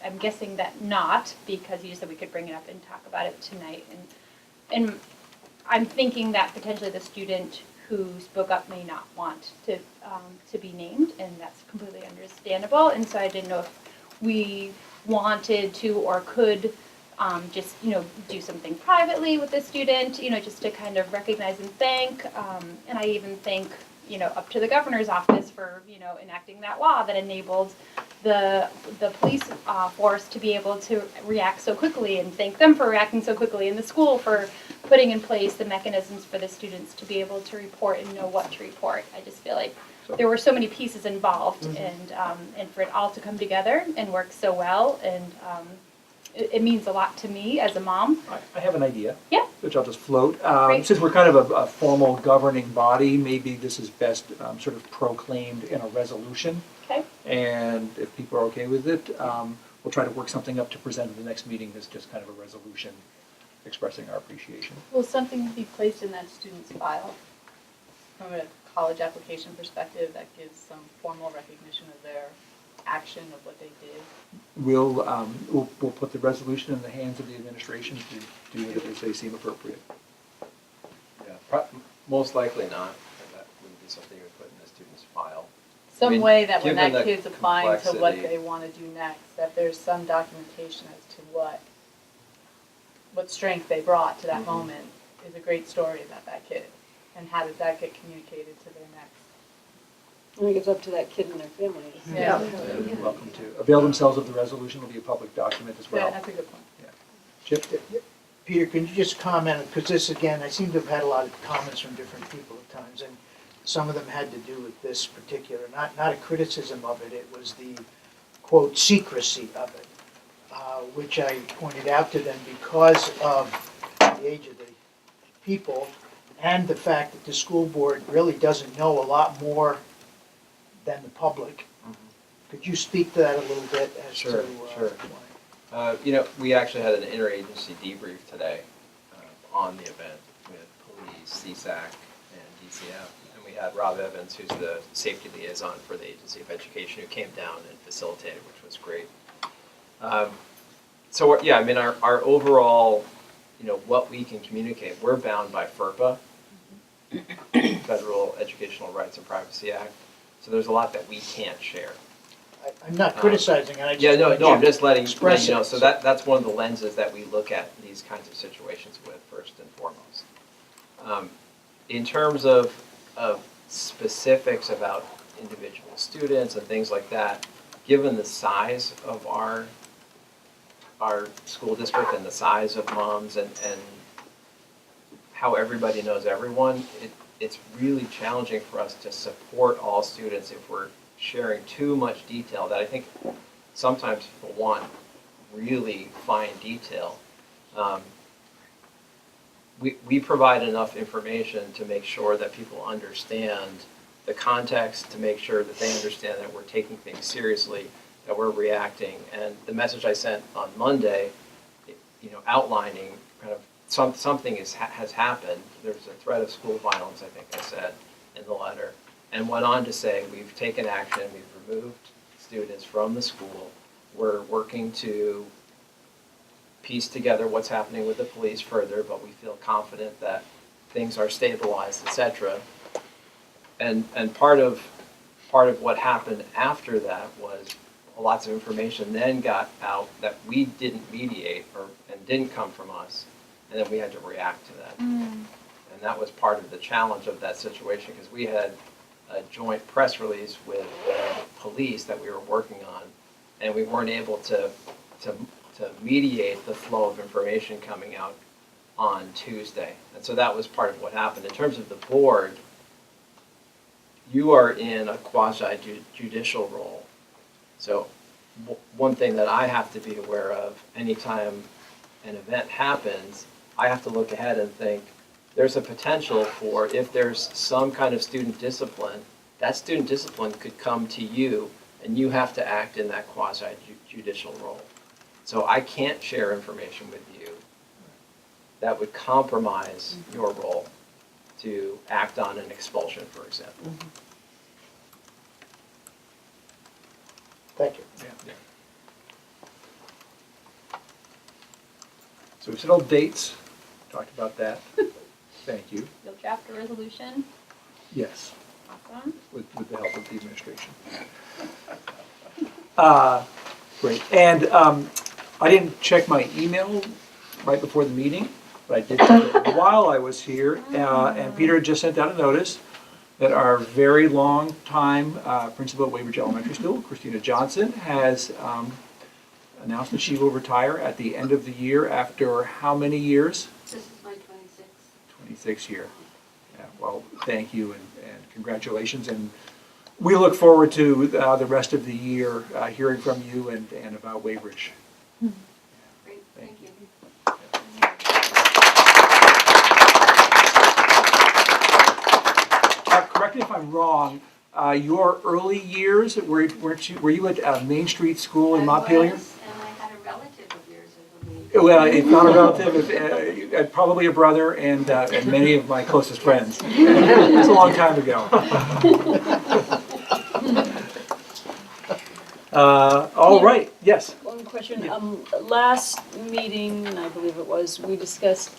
I'm guessing that not, because he just said we could bring it up and talk about it tonight. And I'm thinking that potentially the student who spoke up may not want to be named, and that's completely understandable. And so I didn't know if we wanted to or could just, do something privately with the student, just to kind of recognize and thank. And I even thank, up to the governor's office for, enacting that law that enabled the police force to be able to react so quickly, and thank them for reacting so quickly, and the school for putting in place the mechanisms for the students to be able to report and know what to report. I just feel like there were so many pieces involved, and for it all to come together and work so well, and it means a lot to me as a mom. I have an idea. Yeah. Which I'll just float. Great. Since we're kind of a formal governing body, maybe this is best sort of proclaimed in a resolution. Okay. And if people are okay with it, we'll try to work something up to present at the next meeting as just kind of a resolution expressing our appreciation. Will something be placed in that student's file from a college application perspective that gives some formal recognition of their action of what they did? We'll put the resolution in the hands of the administration to do it as they seem appropriate. Yeah, most likely not. That wouldn't be something you would put in the student's file. Some way that when given that the kid's applying to what complexity- they want to do next, that there's some documentation as to what strength they brought to that moment is a great story about that kid. And how does that get communicated to their next? I think it's up to that kid and their family. Yeah. They're welcome to avail themselves of the resolution. It'll be a public document as well. Yeah, that's a good point. Chip? Peter, can you just comment, because this, again, I seem to have had a lot of comments from different people at times, and some of them had to do with this particular, not a criticism of it, it was the, quote, secrecy of it, which I pointed out to them because of the age of the people and the fact that the school board really doesn't know a lot more than the public. Could you speak to that a little bit as to? Sure. You know, we actually had an interagency debrief today on the event with police, CSAC, and DCF. And we had Rob Evans, who's the safety liaison for the Agency of Education, who came down and facilitated, which was great. So, yeah, I mean, our overall, you know, what we can communicate, we're bound by FERPA, Federal Educational Rights and Privacy Act. So there's a lot that we can't share. I'm not criticizing it, I just. Yeah, no, I'm just letting you express know, it. so that's one of the lenses that we look at these kinds of situations with, first and foremost. In terms of specifics about individual students and things like that, given the size of our school district and the size of moms and how everybody knows everyone, it's really challenging for us to support all students if we're sharing too much detail that I think sometimes people want really fine detail. We provide enough information to make sure that people understand the context, to make sure that they understand that we're taking things seriously, that we're reacting. And the message I sent on Monday, you know, outlining kind of something has happened. There's a threat of school violence, I think I said in the letter, and went on to say we've taken action, we've removed students from the school. We're working to piece together what's happening with the police further, but we feel confident that things are stabilized, etc. And part of what happened after that was lots of information then got out that we didn't mediate and didn't come from us, and then we had to react to that. And that was part of the challenge of that situation, because we had a joint press release with police that we were working on, and we weren't able to mediate the flow of information coming out on Tuesday. And so that was part of what happened. In terms of the board, you are in a quasi-judicial role. So one thing that I have to be aware of anytime an event happens, I have to look ahead and think, there's a potential for, if there's some kind of student discipline, that student discipline could come to you, and you have to act in that quasi-judicial role. So I can't share information with you that would compromise your role to act on an expulsion, for example. Thank you. Yeah. So we said all dates, talked about that. Thank you. Untitled Chapter resolution. Yes, Awesome. with the help of the administration. Great. And I didn't check my email right before the meeting, but I did check it while I was here. And Peter had just sent out a notice that our very long time principal at Weybridge Elementary School, Christina Johnson, has announced that she will retire at the end of the year after how many years? This is my 26th. 26 year. Yeah, well, thank you and congratulations. And we look forward to the rest of the year hearing from you and about Weybridge. Great, thank you. Correct me if I'm wrong, your early years, were you at Main Street School in Montpelier? I was, and I had a relative of yours, I believe. Well, if not a relative, probably a brother and many of my closest friends. It's a long time ago. All Yeah. right, yes. One question, last meeting, I believe it was, we discussed,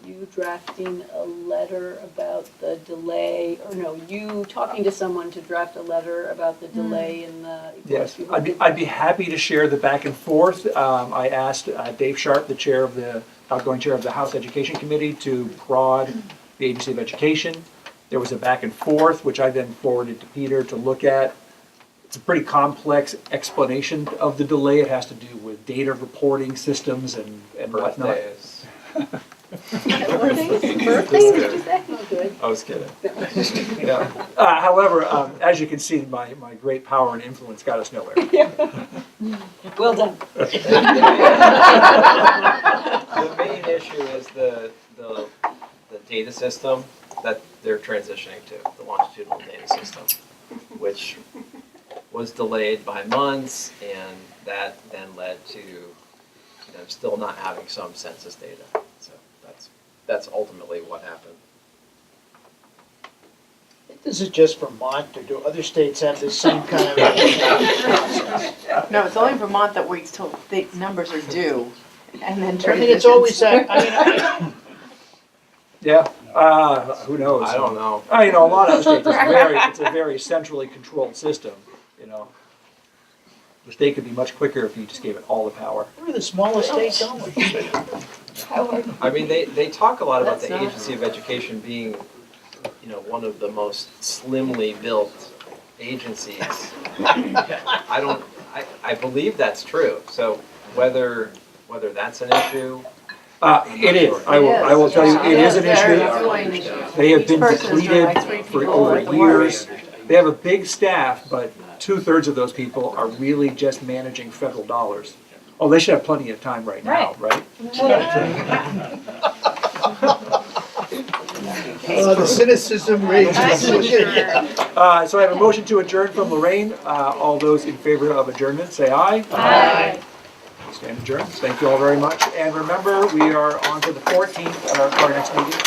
you drafting a letter about the delay, or no, you talking to someone to draft a letter about the delay in the. Yes, I'd be happy to share the back and forth. I asked Dave Sharp, the chair of the, outgoing chair of the House Education Committee, to prod the Agency of Education. There was a back and forth, which I then forwarded to Peter to look at. It's a pretty complex explanation of the delay. It has to do with data reporting systems and whatnot. Birthdays. Birthdays, did you say? Oh, good. I was kidding. Yeah. However, as you can see, my great power and influence got us nowhere. Well done. The main issue is the data system that they're transitioning to, the longitudinal data system, which was delayed by months, and that then led to still not having some census data. So that's ultimately what happened. This is just Vermont, or do other states have the same kind of process? No, it's only Vermont that waits till the numbers are due and then I think it's always that, Yeah, who knows? I don't know. A lot of states, it's a very centrally controlled system, The state could be much quicker if you just gave it all the power. We're the smallest state, don't we? I mean, they talk a lot about the Agency of Education being, one of the most slimly built agencies. I believe that's true. So whether that's an issue. It is. I will tell you, it is an issue. They have been depleted for over years. They have a big staff, but 2/3 of those people are really just managing federal dollars. Oh, they should have plenty of time right now, right? The cynicism rages. So I have a motion to adjourn from Lorraine. All those in favor of adjournment, say aye. Aye. Stand adjourned. Thank you all very much. And remember, we are on to the 14th, our next meeting.